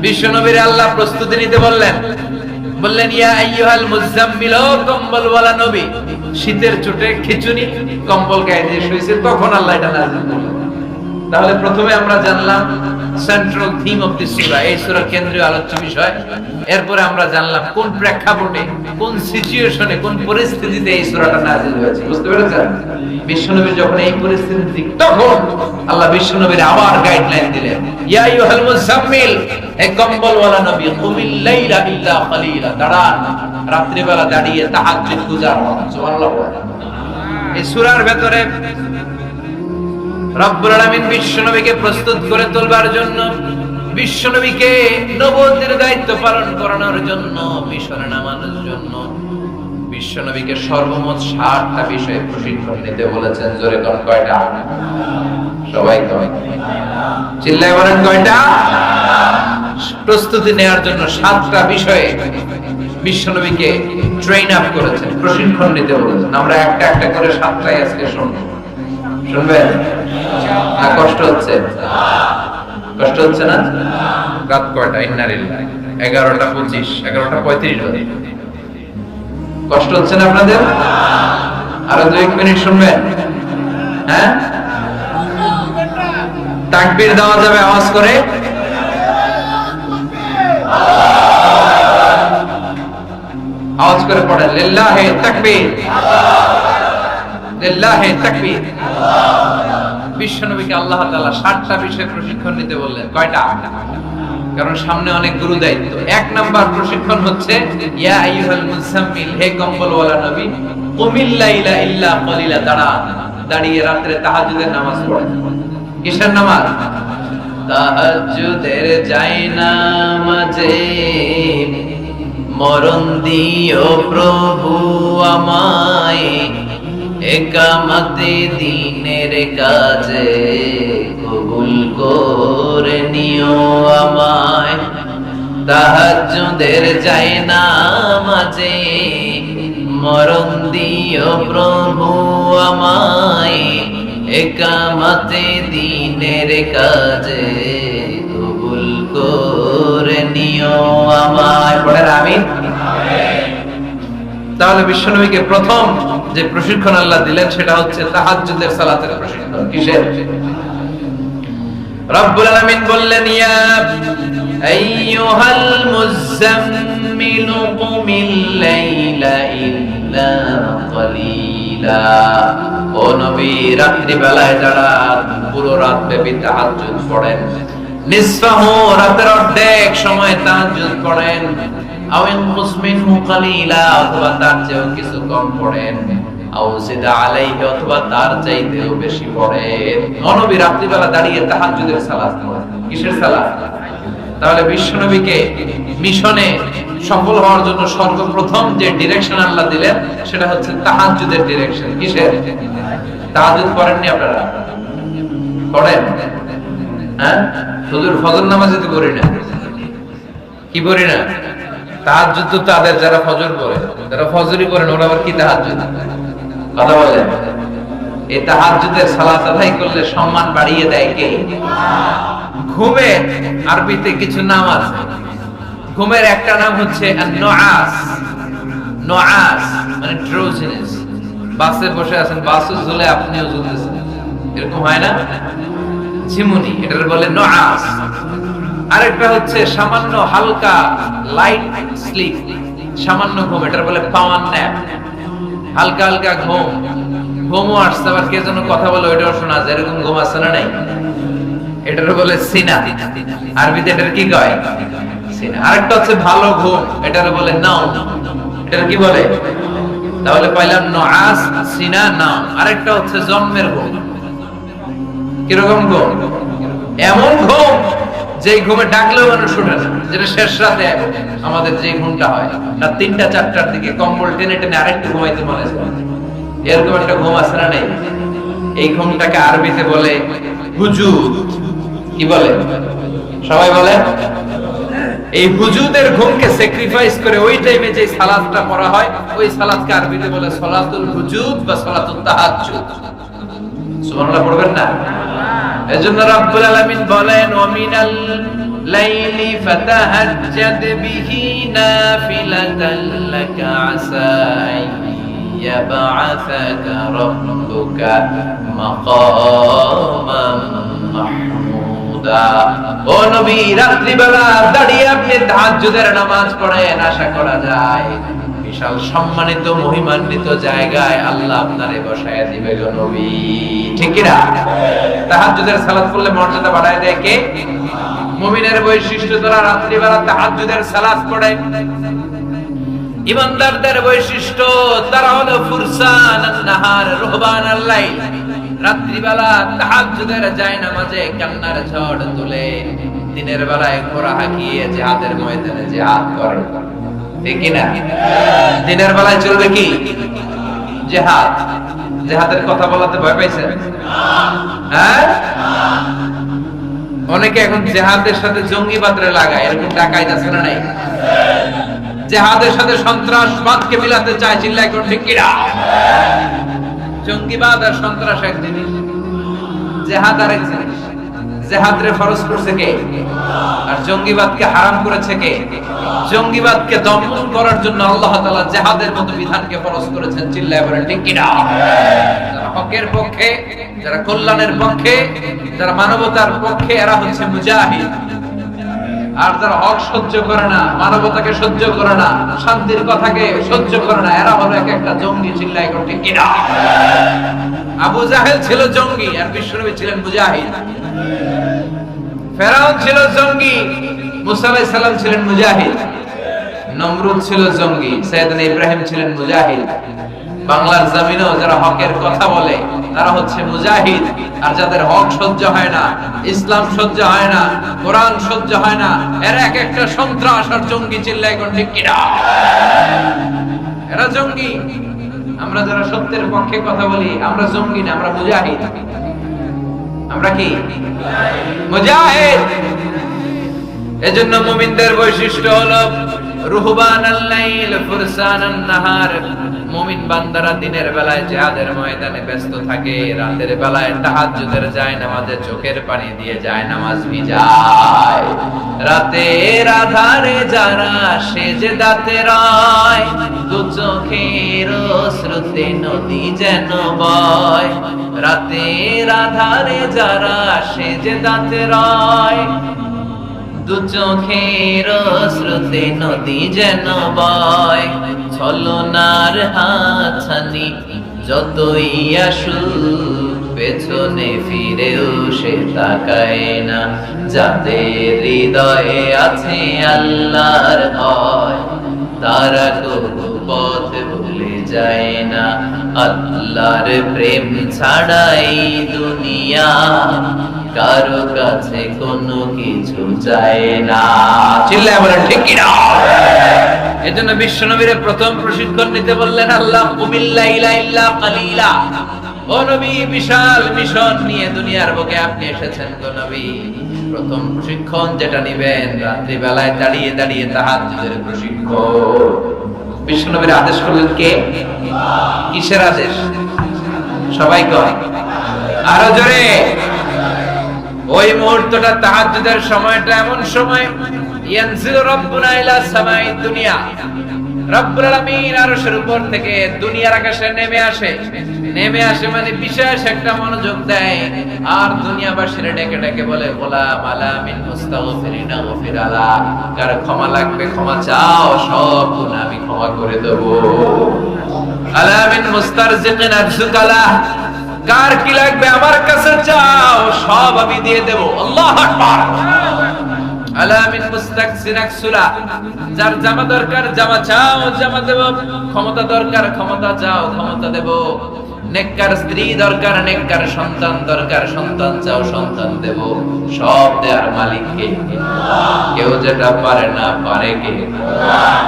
বিশ্বনবীর আল্লাহ প্রস্তুতি নিতে বললেন ইয়া আইয়ুহাল মুজাম্মিল, ও কম্বলওয়ালা নবী, শীতের চোটে খিচুনি কম্বল গায়ে দিয়ে শুয়েছে, তখন আল্লাহ এটা নাযিল করলেন। তাহলে প্রথমে আমরা জানলাম সেন্ট্রাল থিম অফ দিস সূরা, এই সূরার কেন্দ্রীয় আলোচ্য বিষয়। এরপরে আমরা জানলাম কোন প্রেক্ষাপটে, কোন সিচুয়েশনে, কোন পরিস্থিতিতে এই সূরাটা নাযিল হয়েছে। বুঝতে পেরেছেন? বিশ্বনবীর যখন এই পরিস্থিতি, তখন আল্লাহ বিশ্বনবীর আবার গাইডলাইন দিলেন, ইয়া আইয়ুহাল মুজাম্মিল, হে কম্বলওয়ালা নবী, কুমিল লাইলা ইল্লা কালিলা, দাঁড়ান, রাত্রি বেলা দাঁড়িয়ে তাহাজ্জুদ গুজার করুন। সুবহানাল্লাহ। এই সূরার ভেতরে রব্বুল আলামিন বিশ্বনবীকে প্রস্তুত করে তোলবার জন্য, বিশ্বনবীকে নবুয়তের দায়িত্ব পালন করানোর জন্য, মিশনে নামানোর জন্য বিশ্বনবীকে সর্বমোট 60টা বিষয়ে প্রশিক্ষণ নিতে বলেছেন। জোরে কোন কয়টা? সবাই কয়, চিল্লায় বলেন কয়টা? প্রস্তুতি নেওয়ার জন্য 7টা বিষয়ে বিশ্বনবীকে ট্রেন আপ করেছেন, প্রশিক্ষণ নিতে বলেছেন। আমরা একটা একটা করে 7টাই আজকে শুনবো। শুনবেন না? কষ্ট হচ্ছে? কষ্ট হচ্ছে না? রাত কয়টা? ইন্নালিল্লাহ, 11:25, 11:35 বাজে। কষ্ট হচ্ছে না আপনাদের? আরো 2 মিনিট শুনবেন? হ্যাঁ, তাকবীর দেওয়া যাবে আওয়াজ করে? আওয়াজ করে পড়েন, লিল্লাহি তাকবীর, লিল্লাহি তাকবীর। বিশ্বনবীকে আল্লাহ তাআলা 60টা বিষয়ে প্রশিক্ষণ নিতে বললেন। কয়টা? কারণ সামনে অনেক গুরু দায়িত্ব। 1 নাম্বার প্রশিক্ষণ হচ্ছে ইয়া আইয়ুহাল মুজাম্মিল, হে কম্বলওয়ালা নবী, কুমিল লাইলা ইল্লা কালিলা, দাঁড়ান, দাঁড়িয়ে রাতে তাহাজ্জুদের নামাজ পড়েন। কিসের নামাজ? তাহাজ্জুদের জায়নামাজে মরণ দিও প্রভু আমায়, একামতে দিনের কাজে কবুল করে নিও আমায়। তাহাজ্জুদের জায়নামাজে মরণ দিও প্রভু আমায়, একামতে দিনের কাজে কবুল করে নিও আমায়। পড়েন আমিন। তাহলে বিশ্বনবীকে প্রথম যে প্রশিক্ষণ আল্লাহ দিলেন সেটা হচ্ছে তাহাজ্জুদের সালাতের প্রশিক্ষণ। কিসের? রব্বুল আলামিন বললেন, ইয়া আইয়ুহাল মুজাম্মিল কুমিল লাইলা ইল্লা কালিলা, ও নবী, রাত্রি বেলায় যারা পুরো রাত ব্যাপী তাহাজ্জুদ পড়েন, নিসফাহু, রাতের অর্ধেক সময় তাহাজ্জুদ পড়েন, আও ইনকুস মিনহু কালিলা, অথবা তার চেয়েও কিছু কম পড়েন, আও জিদা আলাইহি, অথবা তার চাইতেও বেশি পড়েন। নবী রাত্রিবেলা দাঁড়িয়ে তাহাজ্জুদের সালাত পড়েন। কিসের সালাত? তাহলে বিশ্বনবীকে মিশনে সফল হওয়ার জন্য সর্বপ্রথম যে ডিরেকশন আল্লাহ দিলেন সেটা হচ্ছে তাহাজ্জুদের ডিরেকশন। কিসের? তাহাজ্জুদ পড়েননি আপনারা? পড়েন? হ্যাঁ, হুজুর ফজর নামাজে তো করি না। কি করি না? তাহাজ্জুদ তো তাদের যারা ফজর পড়ে, যারা ফজরই করেন, ওরা আবার কি তাহাজ্জুদ? কথা বলেন। এই তাহাজ্জুদের সালাত আদায় করলে সম্মান বাড়িয়ে দেয় কে? ঘুমের আরবিতে কিছু নাম আছে। ঘুমের একটা নাম হচ্ছে নুআস। নুআস মানে ড্রোজিনেস। বাসে বসে আছেন, বাসও ঝুলে, আপনিও ঝুলতেছেন, এরকম হয় না? ঝিমুনি, এটার বলে নুআস। আরেকটা হচ্ছে সামান্য হালকা লাইট স্লিপ, সামান্য ঘুম, এটার বলে পাওয়ার ন্যাপ। হালকা হালকা ঘুম, ঘুমও আসছে, আবার কে যেন কথা বলে ওইটাও শোনা যায়, এরকম ঘুম আসছে না? নাই? এটার বলে সিনা, আরবিতে এটার কি কয়? সিনা। আরেকটা হচ্ছে ভালো ঘুম, এটার বলে নাও, এটার কি বলে? তাহলে পাইলাম নুআস, সিনা, নাও। আরেকটা হচ্ছে জন্মের ঘুম। কিরকম ঘুম? এমন ঘুম যে ঘুমে ডাকলেও মানুষ উঠে না, যেটা শেষ রাতে আমাদের যে ঘুমটা হয় না, 3টা 4টার দিকে কম্বল টেনে টেনে আরেকটু ঘুমাইতে মনে হয়, এরকম একটা ঘুম আছে না নেই? এই ঘুমটাকে আরবিতে বলে হুজুদ। কি বলে? সবাই বলে। এই হুজুদের ঘুমকে স্যাক্রিফাইস করে ওই টাইমে যে সালাতটা পড়া হয়, ওই সালাতকে আরবিতে বলে সালাতুল হুজুদ বা সালাতুত তাহাজ্জুদ। সুবহানাল্লাহ পড়বেন না? এজন্য রাব্বুল আলামিন বলেন, ওয়া মিনাল লাইলি ফাতাহাজ্জাদ বিহি নাফিলাতান লাকা আসা ইয়াবআসাকা রাব্বুকা মাকামান মাহমুদা। ও নবী, রাত্রিবেলা দাঁড়িয়ে আপনি তাহাজ্জুদের নামাজ পড়েন, আশা করা যায় বিশাল সম্মানিত মহিমান্বিত জায়গায় আল্লাহ আপনারে বসায় দিবে গো নবী। ঠিক কি না? তাহাজ্জুদের সালাত পড়লে মর্যাদা বাড়ায় দেয় কে? মুমিনের বৈশিষ্ট্য, তারা রাত্রিবেলা তাহাজ্জুদের সালাত পড়ে। ইমানদারদের বৈশিষ্ট্য, তারা হলো ফুরসানান নাহার রুহবানাল লাইল। রাত্রিবেলা তাহাজ্জুদের জায়নামাজে কান্নার ঝড় তুলে দিনের বেলায় ঘোড়া হাঁকিয়ে জিহাদের ময়দানে জিহাদ করে। ঠিক কি না? দিনের বেলায় চলবে কি? জিহাদ। জিহাদের কথা বলাতে ভয় পাইছেন? হ্যাঁ, অনেকে এখন জিহাদের সাথে জঙ্গিবাদরে লাগায়, এরকম ডাকাইত আছে না নাই? জিহাদের সাথে সন্ত্রাসবাদকে মিলাতে চায়, চিল্লায় কোন ঠিক কি না? জঙ্গিবাদ আর সন্ত্রাস এক জিনিস, জিহাদ আরেক জিনিস। জিহাদরে ফরজ করেছে কে? আর জঙ্গিবাদকে হারাম করেছে কে? জঙ্গিবাদকে দমন করার জন্য আল্লাহ তাআলা জিহাদের মতো বিধানকে ফরজ করেছেন, চিল্লায় বলেন ঠিক কি না? যারা হকের পক্ষে, যারা কল্যাণের পক্ষে, যারা মানবতার পক্ষে, এরা হচ্ছে মুজাহিদ। আর যারা হক সহ্য করে না, মানবতাকে সহ্য করে না, শান্তির কথাকে সহ্য করে না, এরা হলো এক একটা জঙ্গি, চিল্লায় কোন ঠিক কি না? আবু জাহেল ছিল জঙ্গি আর বিশ্বনবী ছিলেন মুজাহিদ। ফেরাউন ছিল জঙ্গি, মুসা আলাইহিস সালাম ছিলেন মুজাহিদ। নমরুদ ছিল জঙ্গি, সাইয়েদনা ইব্রাহিম ছিলেন মুজাহিদ। বাংলার জমিনেও যারা হকের কথা বলে তারা হচ্ছে মুজাহিদ। আর যাদের হক সহ্য হয় না, ইসলাম সহ্য হয় না, কোরআন সহ্য হয় না, এরা এক একটা সন্ত্রাস আর জঙ্গি, চিল্লায় কোন ঠিক কি না? এরা জঙ্গি। আমরা যারা সত্যের পক্ষে কথা বলি, আমরা জঙ্গি না, আমরা মুজাহিদ। আমরা কি? মুজাহিদ। এজন্য মুমিনদের বৈশিষ্ট্য হলো রুহবানাল লাইল ফুরসানান নাহার। মুমিন বান্দারা দিনের বেলায় জিহাদের ময়দানে ব্যস্ত থাকে, রাতের বেলায় তাহাজ্জুদের জায়নামাজে চোখের পানি দিয়ে জায়নামাজ ভিজায়। রাতের আধারে যারা সেজদাতে রয়, দু চোখের স্রোতে নদী যেন বয়। রাতের আধারে যারা সেজদাতে রয়, দু চোখের স্রোতে নদী যেন বয়। ছলনার হাতছানি যতই আসুক, পেছনে ফিরেও সে তাকায় না। যাদের হৃদয়ে আছে আল্লাহর ভয়, তারা কবু পথ ভুলে যায় না। আল্লাহর প্রেম ছাড়াই দুনিয়া কারো কাছে কোনো কিছু চায় না, চিল্লায় বলেন ঠিক কি না? এজন্য বিশ্বনবীর প্রথম প্রশিক্ষণ নিতে বললেন আল্লাহ, কুমিল লাইলা ইল্লা কালিলা। ও নবী, বিশাল মিশন নিয়ে দুনিয়ার বুকে আপনি এসেছেন গো নবী। প্রথম প্রশিক্ষণ যেটা নিবেন, রাত্রি বেলায় দাঁড়িয়ে দাঁড়িয়ে তাহাজ্জুদের প্রশিক্ষণ। বিশ্বনবীর আদেশ করলেন কে? কিসের আদেশ? সবাই কয় আরো জোরে। ওই মুহূর্তটা তাহাজ্জুদের সময়টা এমন সময়, ইয়ানজিলু রাব্বুনা ইলা সামাই দুনিয়া, রব্বুল আলামিন আরশের উপর থেকে দুনিয়ার আকাশে নেমে আসে। নেমে আসে মানে বিশেষ একটা মনোযোগ দেয়, আর দুনিয়াবাসীরা ডেকে ডেকে বলে, গোলাম আলা মিন মুস্তাগফিরিনা গফির আলা। কার ক্ষমা লাগবে ক্ষমা চাও, সব গুনাহ আমি ক্ষমা করে দেব। আলা মিন মুস্তারজিকিন আরজুকালা, কার কি লাগবে আমার কাছে চাও, চাও সব আমি দিয়ে দেব। আল্লাহু আকবার। আলা মিন মুস্তাকসির আকসুলা, যার জামা দরকার জামা চাও জামা দেব, ক্ষমতা দরকার ক্ষমতা চাও ক্ষমতা দেব, নেককার স্ত্রী দরকার নেককার সন্তান দরকার সন্তান চাও সন্তান দেব। সব দেয়ার মালিক কে? কেউ যেটা পারে না পারে কে?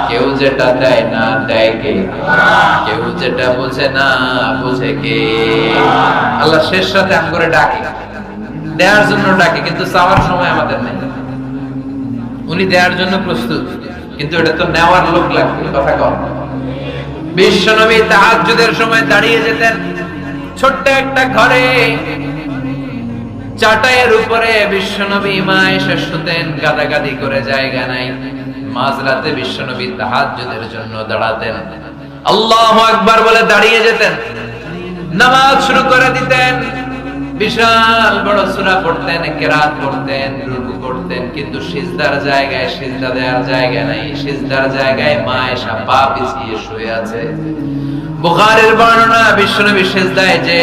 কেউ যেটা দেয় না দেয় কে? কেউ যেটা বোঝে না বোঝে কে? আল্লাহ শেষ রাতে আম করে ডাকে, দেওয়ার জন্য ডাকে, কিন্তু চাওয়ার সময় আমাদের নেই। উনি দেওয়ার জন্য প্রস্তুত, কিন্তু এটা তো নেওয়ার লোক লাগবে। কথা কর। বিশ্বনবী তাহাজ্জুদের সময় দাঁড়িয়ে যেতেন ছোট্ট একটা ঘরে, চাটাইয়ের উপরে বিশ্বনবী মা এসে শুতেন, গাদাগাদি করে জায়গা নাই। মাঝরাতে বিশ্বনবী তাহাজ্জুদের জন্য দাঁড়াতেন, আল্লাহু আকবার বলে দাঁড়িয়ে যেতেন, নামাজ শুরু করে দিতেন। বিশাল বড় সূরা পড়তেন, কিরাত পড়তেন, রুকু করতেন, কিন্তু সিজদার জায়গায় সিজদা দেওয়ার জায়গা নাই। সিজদার জায়গায় মা এসে পা পিছিয়ে শুয়ে আছে। বুখারীর বর্ণনা, বিশ্বনবী সিজদায় যে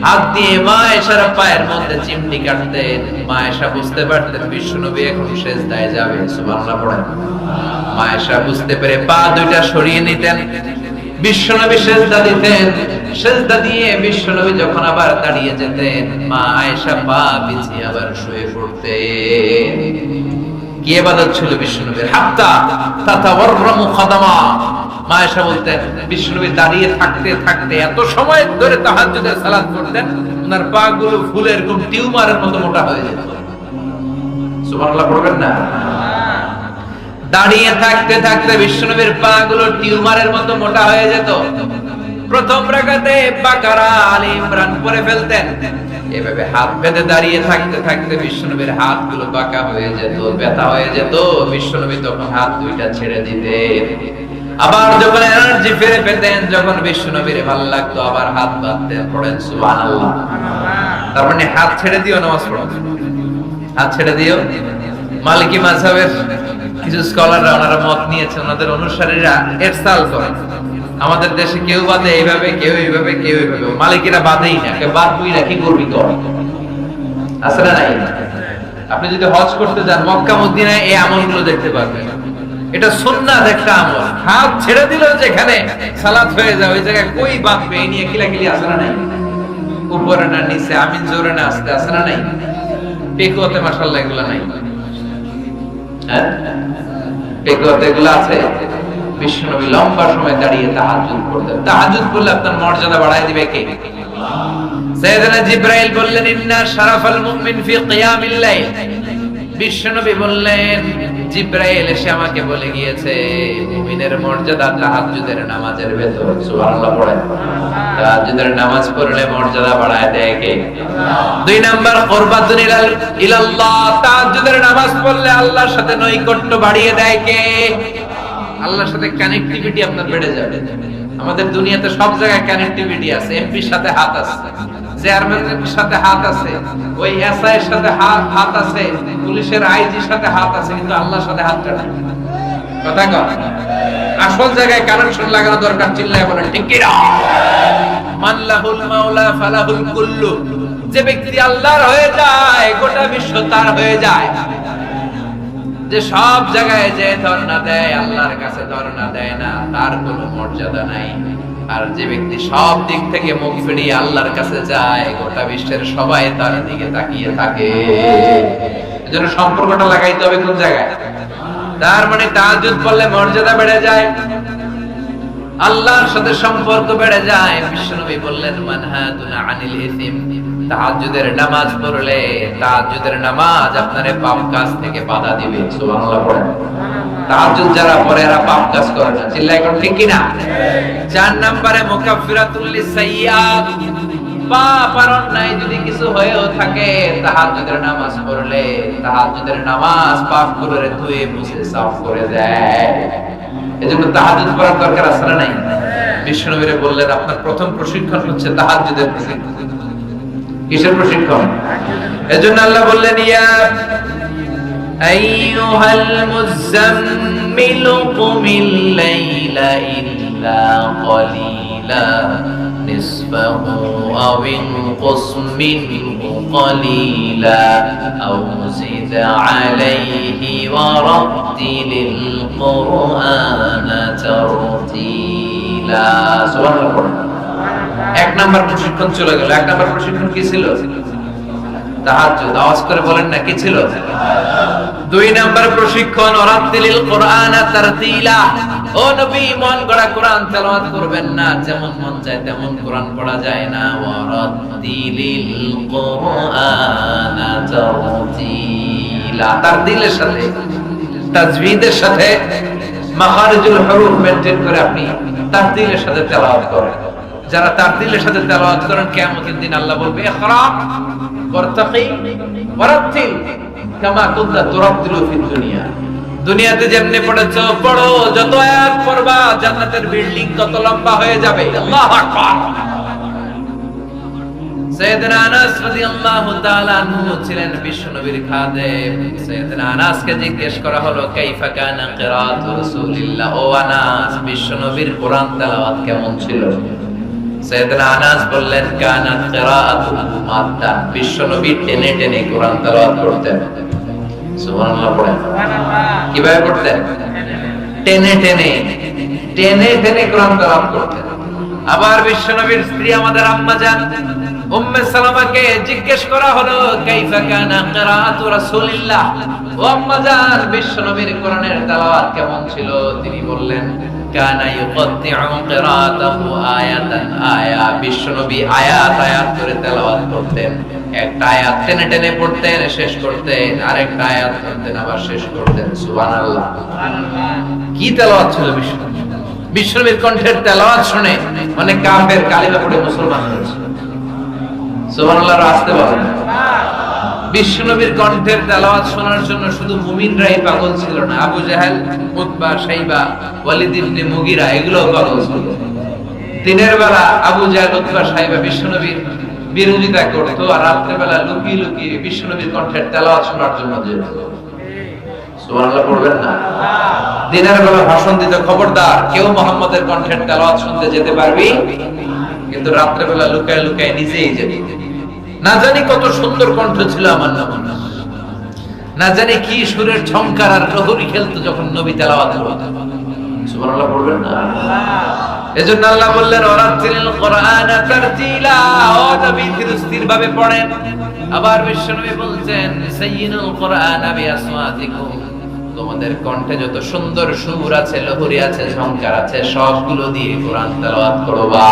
হাত দিয়ে মা এসার পায়ের মধ্যে চিমটি কাটতেন, মা এসা বুঝতে পারতেন বিশ্বনবী এখন সিজদায় যাবে। সুবহানাল্লাহ পড়েন। মা এসা বুঝতে পেরে পা দুইটা সরিয়ে নিতেন, বিশ্বনবী সিজদা দিতেন। সিজদা দিয়ে বিশ্বনবী যখন আবার দাঁড়িয়ে যেতেন, মা আয়েশা পা পিছিয়ে আবার শুয়ে পড়তেন। কি ইবাদত ছিল বিশ্বনবীর! হাত্তা তাতাওয়াররামু খাদামা। মা আয়েশা বলতেন বিশ্বনবী দাঁড়িয়ে থাকতে থাকতে এত সময় ধরে তাহাজ্জুদের সালাত করতেন, ওনার পা গুলো ফুলের কোন টিউমারের মতো মোটা হয়ে যেত। সুবহানাল্লাহ পড়বেন না? দাঁড়িয়ে থাকতে থাকতে বিশ্বনবীর পা গুলো টিউমারের মতো মোটা হয়ে যেত। প্রথম রাকাতে বাকারা আলে ইমরান পড়ে ফেলতেন। এভাবে হাত বেঁধে দাঁড়িয়ে থাকতে থাকতে বিশ্বনবীর হাতগুলো বাঁকা হয়ে যেত, ব্যথা হয়ে যেত। বিশ্বনবী তখন হাত দুইটা ছেড়ে দিতেন। আবার যখন এনার্জি ফিরে পেতেন, যখন বিশ্বনবীর ভালো লাগতো আবার হাত বাঁধতেন। পড়েন সুবহানাল্লাহ। তার মানে হাত ছেড়ে দিও নামাজ পড়ো, হাত ছেড়ে দিও। মালিকি মাযহাবের কিছু স্কলাররা ওনারা মত নিয়েছে, ওনাদের অনুসারীরা ইরসাল করে। আমাদের দেশে কেউ বাদে এইভাবে, কেউ এইভাবে, কেউ এইভাবে। মালিকেরা বাদেই না, কেউ বাদ তুই রাখি করবি কর। আসলে নাই। আপনি যদি হজ করতে যান মক্কা মদিনায় এই আমলগুলো দেখতে পারবেন। এটা সুন্নাত একটা আমল। হাত ছেড়ে দিল যেখানে সালাত হয়ে যায় ওই জায়গায় কই বাঁধবে এই নিয়ে কিলাকিলি আছে না নাই? উপরে না নিচে, আমিন জোরে না আস্তে, আছে না নাই? পেকুয়াতে মাশাআল্লাহ এগুলো নাই। হ্যাঁ, পেকুয়াতে এগুলো আছে। বিশ্বনবী লম্বা সময় দাঁড়িয়ে তাহাজ্জুদ করতেন। তাহাজ্জুদ করলে আপনার মর্যাদা বাড়ায় দিবে কে? সাইয়েদনা জিবরাইল বললেন ইন্না শারাফাল মুমিন ফি কিয়ামিল লাইল। বিশ্বনবী বললেন জিবরাইল এসে আমাকে বলে গিয়েছে মুমিনের মর্যাদা তাহাজ্জুদের নামাজের ভেতর। সুবহানাল্লাহ পড়েন। তাহাজ্জুদের নামাজ পড়লে মর্যাদা বাড়ায় দেয় কে? দুই নাম্বার কুরবাতুন ইলাল্লাহ। তাহাজ্জুদের নামাজ পড়লে আল্লাহর সাথে নৈকট্য বাড়িয়ে দেয় কে? আল্লাহর সাথে কানেক্টিভিটি আপনার বেড়ে যাবে। আমাদের দুনিয়াতে সব জায়গায় কানেক্টিভিটি আছে। এমপির সাথে হাত আছে, চেয়ারম্যানের সাথে হাত আছে, ওই এসআই এর সাথে হাত আছে, পুলিশের আইজির সাথে হাত আছে, কিন্তু আল্লাহর সাথে হাতটা নাই। কথা কর। আসল জায়গায় কানেকশন লাগানো দরকার। চিল্লায় বলেন ঠিক কি না? মান লাহুল মাওলা ফালাহুল কুল্লু। যে ব্যক্তি আল্লাহর হয়ে যায় গোটা বিশ্ব তার হয়ে যায়। যে সব জায়গায় যে ধর্ণা দেয় আল্লাহর কাছে ধর্ণা দেয় না, তার কোনো মর্যাদা নাই। আর যে ব্যক্তি সব দিক থেকে মুখ ফিরিয়ে আল্লাহর কাছে যায় গোটা বিশ্বের সবাই তার দিকে তাকিয়ে থাকে। এজন্য সম্পর্কটা লাগাইতে হবে কোন জায়গায়? তার মানে তাহাজ্জুদ পড়লে মর্যাদা বেড়ে যায়, আল্লাহর সাথে সম্পর্ক বেড়ে যায়। বিশ্বনবী বললেন মানহাতুনা আনিল ইসম। তাহাজ্জুদের নামাজ পড়লে তাহাজ্জুদের নামাজ আপনারে পাপ কাজ থেকে বাধা দিবে। সুবহানাল্লাহ পড়েন। তাহাজ্জুদ যারা পড়ে এরা পাপ কাজ করে না। চিল্লায় কোন ঠিক কি না? 4 নম্বরে মুকাফফিরাতুল লিসাইয়্যাত। পাপ আর অন্যায় যদি কিছু হয়েও থাকে তাহাজ্জুদের নামাজ পড়লে তাহাজ্জুদের নামাজ পাপগুলোরে ধুয়ে মুছে সাফ করে দেয়। এজন্য তাহাজ্জুদ পড়ার দরকার আছে না নাই? বিশ্বনবী বললেন আপনার প্রথম প্রশিক্ষণ হচ্ছে তাহাজ্জুদের প্রশিক্ষণ। কিসের প্রশিক্ষণ? এজন্য আল্লাহ বললেন ইয়া আইয়ুহাল মুযাম্মিলু কুমিল লাইলা ইল্লা ক্বালিলা নিসফাহু আও ইনকুস মিনহু ক্বালিলা আও জিদ আলাইহি ওয়া রাত্তিলিল কুরআনা তারতিলা। সুবহানাল্লাহ। এক নাম্বার প্রশিক্ষণ চলে গেল। এক নাম্বার প্রশিক্ষণ কি ছিল? তাহাজ্জুদ। আওয়াজ করে বলেন না, কি ছিল? দুই নাম্বার প্রশিক্ষণ ওয়ারাতিলিল কুরআনা তারতিলা। ও নবী, মন গড়া কোরআন তেলাওয়াত করবেন না, যেমন মন চায় তেমন কোরআন পড়া যায় না। ওয়ারাতিলিল কুরআনা তারতিলা। তারতিলের সাথে, তাজবিদের সাথে, মাখারিজুল হুরুফ মেইনটেইন করে আপনি তারতিলের সাথে তেলাওয়াত করেন। যারা তারতিলের সাথে তেলাওয়াত করেন, কিয়ামতের দিন আল্লাহ বলবে ইকরা ওয়ারতাকি ওয়ারাতিল কামা কুনতা তুরাতিলু ফিদ দুনিয়া। দুনিয়াতে যেমনে পড়েছো পড়ো, যত আয়াত পড়বা জান্নাতের বিল্ডিং কত লম্বা হয়ে যাবে। আল্লাহু আকবার। সাইয়েদনা আনাস রাদিয়াল্লাহু তাআলা আনহু ছিলেন বিশ্বনবীর খাদেম। সাইয়েদনা আনাসকে জিজ্ঞেস করা হলো কাইফা কানা কিরাআতু রাসূলিল্লাহ। ও আনাস, বিশ্বনবীর কোরআন তেলাওয়াত কেমন ছিল? সাইয়েদনা আনাস বললেন কানাত কিরাআতুহু মাদ্দান। বিশ্বনবী টেনে টেনে কোরআন তেলাওয়াত করতেন। সুবহানাল্লাহ পড়েন। সুবহানাল্লাহ। কিভাবে করতেন? টেনে টেনে, টেনে টেনে কোরআন তেলাওয়াত করতেন। আবার বিশ্বনবীর স্ত্রী আমাদের আম্মা জান উম্মে সালামাকে জিজ্ঞেস করা হলো কাইফা কানা কিরাআতু রাসূলিল্লাহ। ও আম্মা জান, বিশ্বনবীর কোরআনের তেলাওয়াত কেমন ছিল? তিনি বললেন কানা ইউকাত্তিউ কিরাআতাহু আয়াতান আয়া। বিশ্বনবী আয়াত আয়াত করে তেলাওয়াত করতেন। একটা আয়াত টেনে টেনে পড়তেন, শেষ করতেন, আরেকটা আয়াত পড়তেন, আবার শেষ করতেন। সুবহানাল্লাহ। সুবহানাল্লাহ। কি তেলাওয়াত ছিল বিশ্বনবী! বিশ্বনবীর কণ্ঠের তেলাওয়াত শুনে অনেক কাফের কালিমা পড়ে মুসলমান হয়েছে। সুবহানাল্লাহ। আসতে বলেন। বিশ্বনবীর কণ্ঠের তেলাওয়াত শোনার জন্য শুধু মুমিনরাই পাগল ছিল না, আবু জাহেল, উতবা, শাইবা, ওয়ালিদ ইবনে মুগিরা এগুলো পাগল ছিল। দিনের বেলা আবু জাহেল, উতবা, শাইবা বিশ্বনবীর বিরোধিতা করত, আর রাতের বেলা লুকিয়ে লুকিয়ে বিশ্বনবীর কণ্ঠের তেলাওয়াত শোনার জন্য যেত। সুবহানাল্লাহ পড়বেন না? দিনের বেলা ভাষণ দিত, খবরদার কেউ মুহাম্মদের কণ্ঠের তেলাওয়াত শুনতে যেতে পারবি, কিন্তু রাতের বেলা লুকায় লুকায় নিজেই যেত। না জানি কত সুন্দর কণ্ঠ ছিল আমার নবী, না জানি কি সুরের ঝংকার আর প্রহরী খেলতো যখন নবী তেলাওয়াত করতেন। সুবহানাল্লাহ পড়বেন না? এজন্য আল্লাহ বললেন ওয়ারাতিলিল কুরআনা তারতিলা। ও নবী ধীরস্থির ভাবে পড়েন। আবার বিশ্বনবী বলছেন সাইয়িনুল কুরআনা বিআসওয়াতিকুম। তোমাদের কণ্ঠে যত সুন্দর সুর আছে, লহরী আছে, ঝংকার আছে, সবগুলো দিয়ে কোরআন তেলাওয়াত করবা।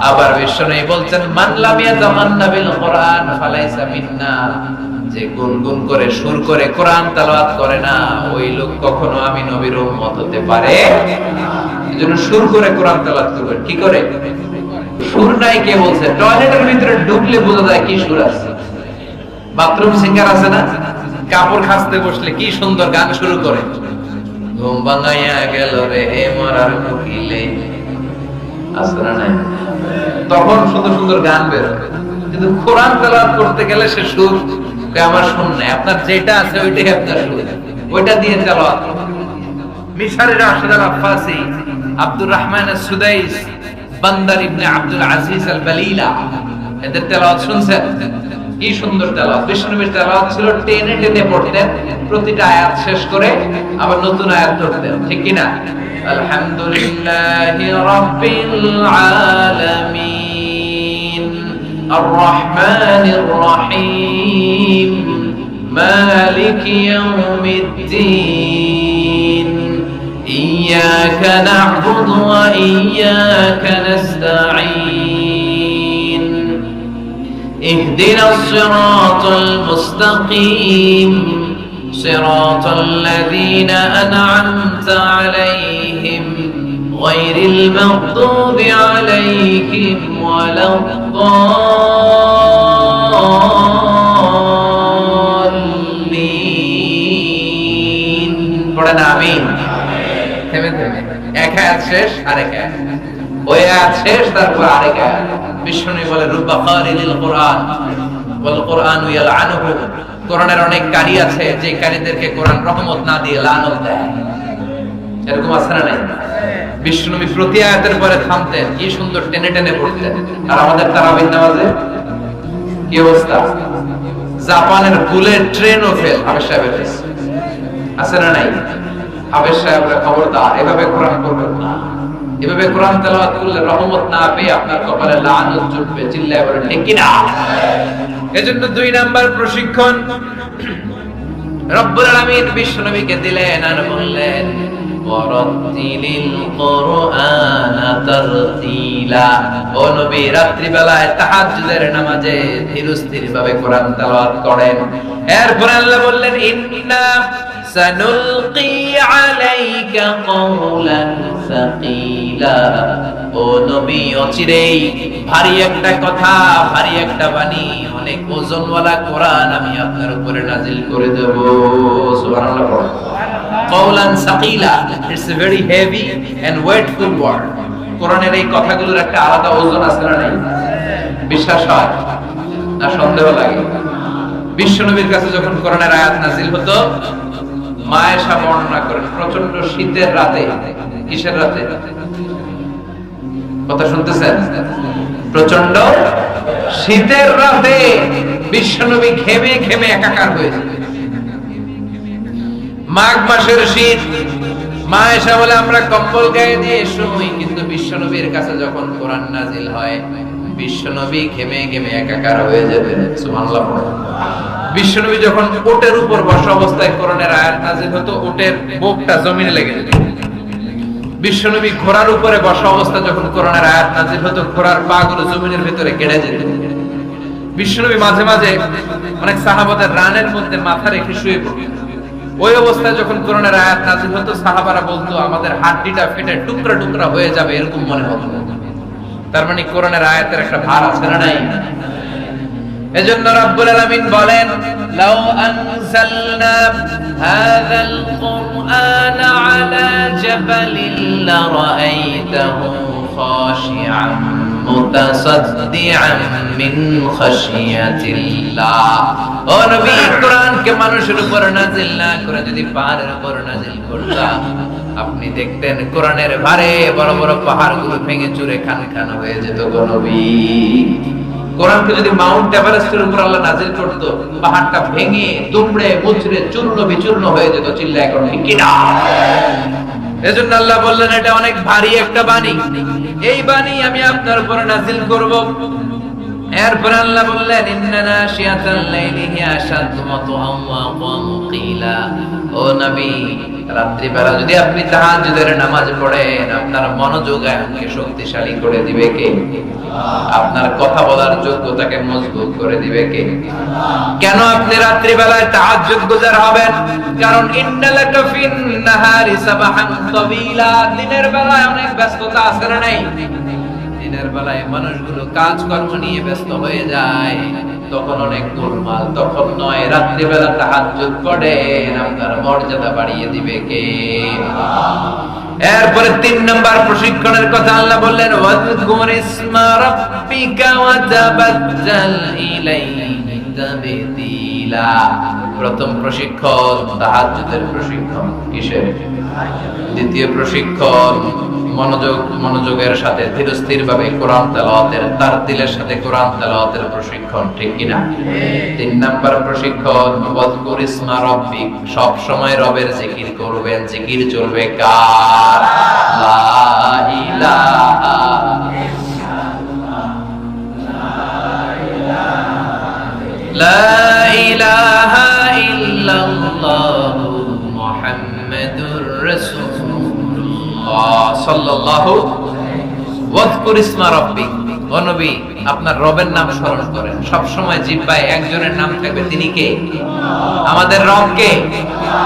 আবার বিশ্বনবী বলছেন মান লাম ইয়াতামান্না বিল কুরআন ফালাইসা মিন্না। যে গুনগুন করে সুর করে কোরআন তেলাওয়াত করে না, ওই লোক কখনো আমি নবীর উম্মত হতে পারে না। এজন্য সুর করে কোরআন তেলাওয়াত করবেন। কি করে? সুর নাই কে বলছে? টয়লেটের ভিতরে ঢুকলে বোঝা যায় কি সুর আছে। বাথরুম সিঙ্গার আছে না, কাপড় খাসতে বসলে কি সুন্দর গান শুরু করে, ঘুম ভাঙাইয়া গেল রে মরার কোকিলে, আছে না নাই? তখন সুন্দর সুন্দর গান বের হয়। কিন্তু কোরআন তেলাওয়াত করতে গেলে সে সুর আমার শুন নাই। আপনার যেটা আছে ওইটাই আপনার সুর, ওইটা দিয়ে তেলাওয়াত করুন। মিশরের রাশিদ আল আফাসি, আব্দুর রহমান আস-সুদাইস, বান্দার ইবনে আব্দুল আজিজ আল বালিলা, এদের তেলাওয়াত শুনছেন? কি সুন্দর তেলাওয়াত! বিশ্বনবীর তেলাওয়াত ছিল টেনে টেনে পড়তেন, প্রতিটা আয়াত শেষ করে আবার নতুন আয়াত পড়তেন। ঠিক কি না? আলহামদুলিল্লাহি রাব্বিল আলামিন আর রহমানির রহিম মালিকি ইয়াউমিদ্দিন ইয়্যাকা না'বুদু ওয়া ইয়্যাকা নাস্তাঈন اهدنا الصراط المستقيم صراط الذين أنعمت عليهم غير المغضوب عليهم ولا الضالين পড়েন আমিন। থেমে থেমে এক আয়াত শেষ আরেক আয়াত, ওই আয়াত শেষ তারপর আরেক আয়াত। বিশ্বনবী বলে রুব্বা কারিলিল কুরআন ওয়াল কুরআনু ইয়ালআনুহু। কোরআনের অনেক কারি আছে যে কারীদেরকে কোরআন রহমত না দিয়ে লানত দেয়। এরকম আছে না নাই? বিশ্বনবী প্রতি আয়াতের পরে থামতেন, কি সুন্দর টেনে টেনে পড়তেন। আর আমাদের তারাবির নামাজে কি অবস্থা? জাপানের বুলেট ট্রেনও ফেল। হাফেজ সাহেবের আছে না নাই? হাফেজ সাহেবরা খবরদার, এভাবে কোরআন পড়বেন না। এভাবে কোরআন তেলাওয়াত করলে রহমত না পেয়ে আপনার কপালে লানত জুটবে। চিল্লায় বলেন ঠিক কি না? এজন্য 2 নাম্বার প্রশিক্ষণ রব্বুল আলামিন বিশ্বনবীকে দিলেন আর বললেন ওয়ারাতিলিল কুরআনা তারতিলা। ও নবী, রাত্রি বেলায় তাহাজ্জুদের নামাজে ধীরস্থির ভাবে কোরআন তেলাওয়াত করেন। এরপর আল্লাহ বললেন ইন্না সানুলকি আলাইকা কওলান সাকিলা। ও নবী, অচিরেই ভারী একটা কথা, ভারী একটা বাণী, অনেক ওজনওয়ালা কোরআন আমি আপনার উপরে নাজিল করে দেব। সুবহানাল্লাহ। কওলান সাকিলা, it's a very heavy and weightful word. কোরআনের এই কথাগুলোর একটা আলাদা ওজন আছে না নাই? বিশ্বাস হয় না সন্দেহ লাগে? বিশ্বনবীর কাছে যখন কোরআনের আয়াত নাজিল হতো, মা আয়েশা বর্ণনা করেন প্রচন্ড শীতের রাতে। কিসের রাতে? কথা শুনতেছেন? প্রচন্ড শীতের রাতে বিশ্বনবী ঘেমে ঘেমে একাকার হয়ে যেত। মাঘ মাসের শীত, মা আয়েশা বলে আমরা কম্বল গায়ে দিয়ে শুই, কিন্তু বিশ্বনবীর কাছে যখন কোরআন নাজিল হয় বিশ্বনবী ঘেমে ঘেমে একাকার হয়ে যেতেন। সুবহানাল্লাহ। বিশ্বনবী যখন ওটের উপর বসা অবস্থায় কোরআনের আয়াত নাজিল হতো, ওটের বুকটা জমিনে লেগে যেত। বিশ্বনবী ঘোড়ার উপরে বসা অবস্থা যখন কোরআনের আয়াত নাজিল হতো, ঘোড়ার পা গুলো জমিনের ভিতরে কেটে যেত। বিশ্বনবী মাঝে মাঝে অনেক সাহাবাদের রানের মধ্যে মাথা রেখে শুয়ে পড়তেন। ওই অবস্থায় যখন কোরআনের আয়াত নাজিল হতো, সাহাবারা বলতো আমাদের হাড্ডিটা ফেটে টুকরা টুকরা হয়ে যাবে, এরকম মনে হতো। তার মানে কোরআনের আয়াতের একটা ভার আছে না নাই? এজন্য রব্বুল আলামিন বলেন লাউ আনজালনা হাযাল কুরআনা আলা জাবালিন লারাআইতাহু খাশিআন মুতাসাদ্দিআন মিন খাশিয়াতিল্লাহ। ও নবী, কোরআনকে মানুষের উপর নাজিল না করে যদি পাহাড়ের উপর নাজিল করতাম, আপনি দেখতেন কোরআনের ভারে বড় বড় পাহাড়গুলো ভেঙে চুরে খান খান হয়ে যেত। গো নবী, কোরআনকে যদি মাউন্ট এভারেস্টের উপর আল্লাহ নাজিল করত, পাহাড়টা ভেঙে দুমড়ে মুচড়ে চূর্ণ বিচূর্ণ হয়ে যেত। চিল্লায় এখন ঠিক কি না? এজন্য আল্লাহ বললেন এটা অনেক ভারী একটা বাণী, এই বাণী আমি আপনার উপর নাজিল করব। এরপর আল্লাহ বললেন ইন্না নাশিয়াতাল লাইলি হিয়া আশাদ্দু মাতওয়ান ওয়া আকামু কিলা। ও নবী, রাত্রি বেলা যদি আপনি তাহাজ্জুদের নামাজ পড়েন, আপনার মনোযোগ আয়নকে শক্তিশালী করে দিবে কে? আপনার কথা বলার যোগ্যতাকে মজবুত করে দিবে কে? কেন আপনি রাত্রি বেলায় তাহাজ্জুদ গুজার হবেন? কারণ ইন্নালাকা ফিন নাহারি সাবাহান তাওয়িলা। দিনের বেলায় অনেক ব্যস্ততা আছে না নাই? দিনের বেলায় মানুষগুলো কাজকর্ম নিয়ে ব্যস্ত হয়ে যায়, তখন অনেক গোলমাল। তখন নয়, রাত্রিবেলা তাহাজ্জুদ পড়েন, আপনার মর্যাদা বাড়িয়ে দিবে কে? এরপরে 3 নাম্বার প্রশিক্ষণের কথা আল্লাহ বললেন ওয়াজকুর ইসমা রাব্বিকা ওয়া তাবাজ্জাল ইলাইহি তাবদীলা। প্রথম প্রশিক্ষণ তাহাজ্জুদের প্রশিক্ষণ। কিসের? দ্বিতীয় প্রশিক্ষণ মনোযোগের সাথে ধীরস্থির ভাবে কোরআন তেলাওয়াতের, তারতিলের সাথে কোরআন তেলাওয়াতের প্রশিক্ষণ। ঠিক কি না? 3 নাম্বার প্রশিক্ষণ ওয়াজকুর ইসমা রাব্বিক। সব সময় রবের জিকির করবেন। জিকির চলবে কার? লা ইলাহা লা ইলাহা ইল্লাল্লাহু মুহাম্মাদুর রাসূলুল্লাহ সাল্লাল্লাহু ওয়াজকুর ইসমা রাব্বিক। ও নবী, আপনার রবের নাম স্মরণ করেন। সব সময় জিহ্বায় একজনের নাম থাকবে। তিনি কে? আমাদের রব কে?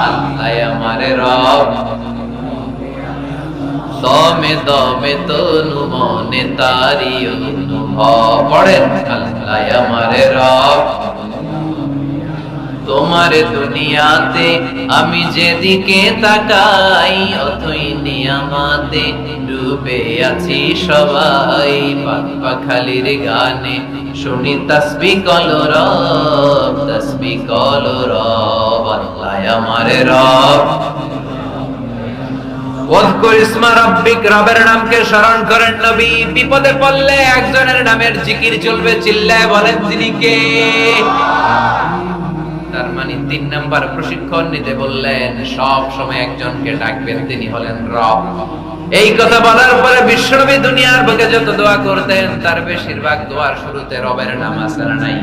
আল্লাহ আমারে রব। দমে দমে তনু মনে তারি অনুভব। পড়েন আল্লাহ আমারে রব। তোমারে দুনিয়াতে আমি যেদিকে তাকাই, অথই নিয়ামতে ডুবে আছি সবাই। পাখালির গানে শুনি তাসবিহ কলো রব, তাসবিহ কলো রব। আল্লাহ আমারে রব। ওয়াজকুর ইসমা রাব্বিক, রবের নামকে স্মরণ করেন নবী। বিপদে পড়লে একজনের নামের জিকির চলবে, চিল্লায় বলেন তিনি কে। তার মানে 3 নাম্বার প্রশিক্ষণ নিতে বললেন, সব সময় একজনকে ডাকবেন, তিনি হলেন রব। এই কথা বলার পরে বিশ্বনবী দুনিয়ার বুকে যত দোয়া করতেন তার বেশিরভাগ দোয়ার শুরুতে রবের নাম আছে না নাই?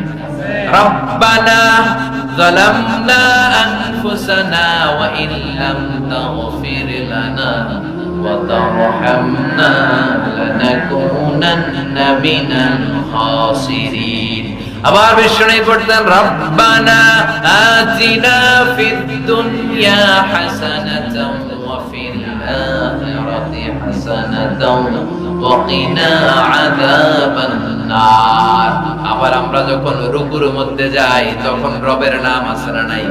রব্বানা যালামনা আনফুসানা ওয়া ইল্লাম তাগফির লানা ওয়া তারহামনা লানাকুনান্না মিনাল খাসিরিন। আবার বিশ্বনবী পড়তেন রব্বানা আতিনা ফিদ দুনিয়া হাসানাতাও ওয়া ফিল আখিরাতি হাসানাতাও ওয়া কিনা আযাবান নার। আবার আমরা যখন রুকুর মধ্যে যাই তখন রবের নাম আছে না নাই?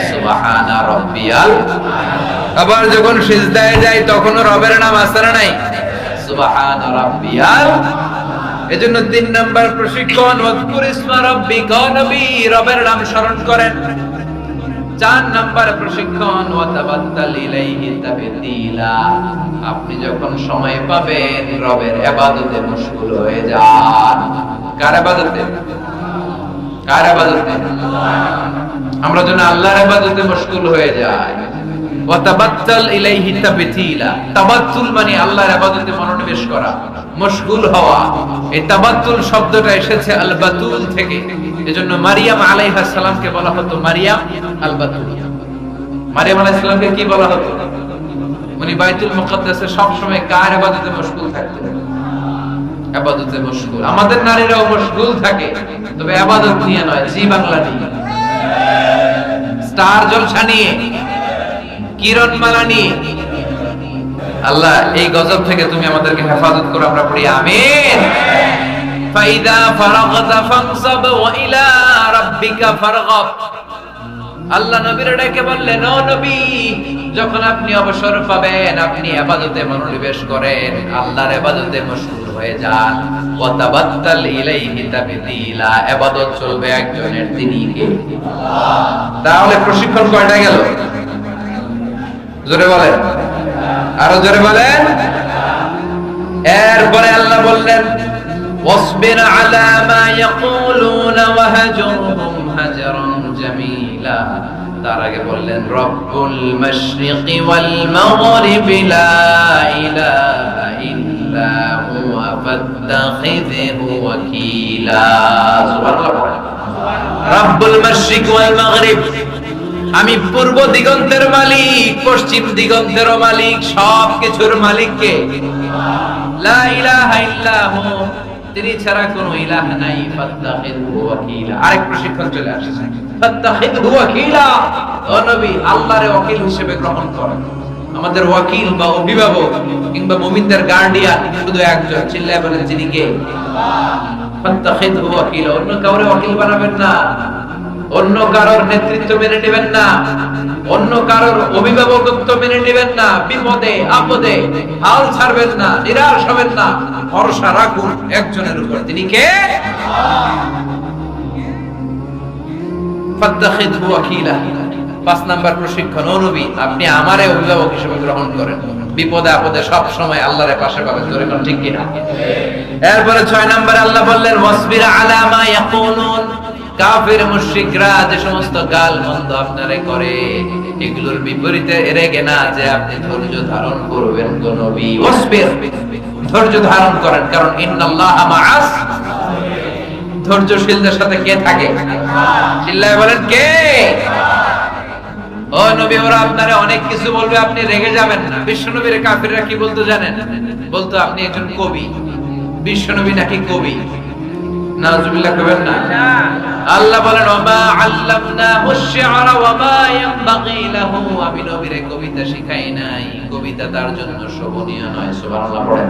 সুবহানা রাব্বিয়াল। আবার যখন সিজদায় যাই তখন রবের নাম আছে না নাই? সুবহানা রাব্বিয়াল। এজন্য 3 নাম্বার প্রশিক্ষণ, ওয়াজকুর ইসমা রাব্বিকা, নবী রবের নাম স্মরণ করেন। 4 নাম্বার প্রশিক্ষণ, ওয়াতাবাত্তাল ইলাইহি তাবতিলা, আপনি যখন সময় পাবেন রবের ইবাদতে মশগুল হয়ে যান। কার ইবাদতে? কার ইবাদতে? আমরা যেন আল্লাহর ইবাদতে মশগুল হয়ে যাই। ওয়াতাবাত্তাল ইলাইহি তাবতিলা, তাবাত্তুল মানে আল্লাহর ইবাদতে মনোনিবেশ করা, মশগুল হওয়া। এই তাবাত্তুল শব্দটা এসেছে আল বাতুল থেকে। এজন্য মারিয়াম আলাইহিস সালামকে বলা হতো মারিয়াম আল বাতুল। মারিয়াম আলাইহিস সালামকে কি বলা হতো? উনি বাইতুল মুকাদ্দাসে সব সময় কার ইবাদতে মশগুল থাকতেন? ইবাদতে মশগুল। আমাদের নারীরাও মশগুল থাকে, তবে ইবাদত নিয়ে নয়, জি বাংলা নিয়ে, স্টার জলসা নিয়ে, কিরণমালা নিয়ে। আল্লাহ এই গজব থেকে তুমি আমাদেরকে হেফাজত করো, আমরা পড়ি আমিন। ফাইদা ফারাগতা ফানসাব ওয়া ইলা রাব্বিকা ফারগাব। আল্লাহ নবীর ডেকে বললেন, ও নবী, যখন আপনি অবসর পাবেন আপনি ইবাদতে মনোনিবেশ করেন, আল্লাহর ইবাদতে মশগুল হয়ে যান। ওয়া তাবাত্তাল ইলাইহি তাবতিলা, ইবাদত চলবে একজনের, তিনি কে? আল্লাহ। তাহলে প্রশিক্ষণ কয়টা গেল? জোরে বলেন, আরো জোরে বলেন। এরপরে আল্লাহ বললেন, ওয়াসবির আলা মা ইয়াকুলুনা ওয়াহজুরহুম হাজরান জামিলা। তার আগে বললেন রব্বুল মাশরিকি ওয়াল মাগরিবি লা ইলাহা ইল্লা হুয়া ফাত্তাখিযহু ওয়াকিলা। সুবহানাল্লাহ। রব্বুল মাশরিক ওয়াল মাগরিব, আমি পূর্ব দিগন্তের মালিক, পশ্চিম দিগন্তেরও মালিক, সব কিছুর মালিক কে? লা ইলাহা ইল্লাহু, তিনি ছাড়া কোনো ইলাহ নাই। ফাত্তাখিযহু ওয়াকিলা। আরেক প্রশিক্ষণ চলে আসছে, ফাত্তাখিযহু ওয়াকিলা। ও নবী, আল্লাহরে ওয়াকিল হিসেবে গ্রহণ করেন। আমাদের ওয়াকিল বা অভিভাবক কিংবা মুমিনদের গার্ডিয়ান শুধু একজন, চিল্লায় বলেন যিনি কে? ফাত্তাখিযহু ওয়াকিলা। অন্য কাউরে ওয়াকিল বানাবেন না, অন্য কারোর নেতৃত্ব মেনে নেবেন না, অন্য কারোর অভিভাবকত্ব মেনে নেবেন না। বিপদে আপদে হাল ছাড়বেন না, নিরাশ হবেন না, ভরসা রাখুন একজনের উপর, তিনি কে? ফাত্তাখিযহু ওয়াকিলা। 5 নাম্বার প্রশিক্ষণ, ও নবী, আপনি আমারে অভিভাবক হিসেবে গ্রহণ করেন। বিপদে আপদে সব সময় আল্লাহর পাশে পাবেন, জোরে কোন ঠিক কিনা? এরপরে 6 নম্বরে আল্লাহ বললেন, ওয়াসবির আলা মা ইয়াকুলুন। কাফির মুশরিকরা যে সমস্ত গাল মন্দ আপনারে করে, এগুলোর বিপরীতে রেগে না যে আপনি ধৈর্য ধারণ করবেন গো নবী। ওয়াসবির, ধৈর্য ধারণ করেন, কারণ ইন্নাল্লাহা মাআস। ধৈর্যশীলদের সাথে কে থাকে? চিল্লায় বলেন কে? ও নবী, ওরা আপনারে অনেক কিছু বলবে, আপনি রেগে যাবেন না। বিশ্বনবীর কাফিররা কি বলতো জানেন? বলতো আপনি একজন কবি। বিশ্বনবী নাকি কবি? নাউজুবিল্লাহ কবেন না। আল্লাহ বলেন, ওমা আল্লামনাহু আশ-শি'রা ওয়া মা ইয়ানবাগি লাহু। আমি নবীরে কবিতা শিখাই নাই, কবিতা তার জন্য শোভনীয় নয়। সুবহানাল্লাহ পড়েন।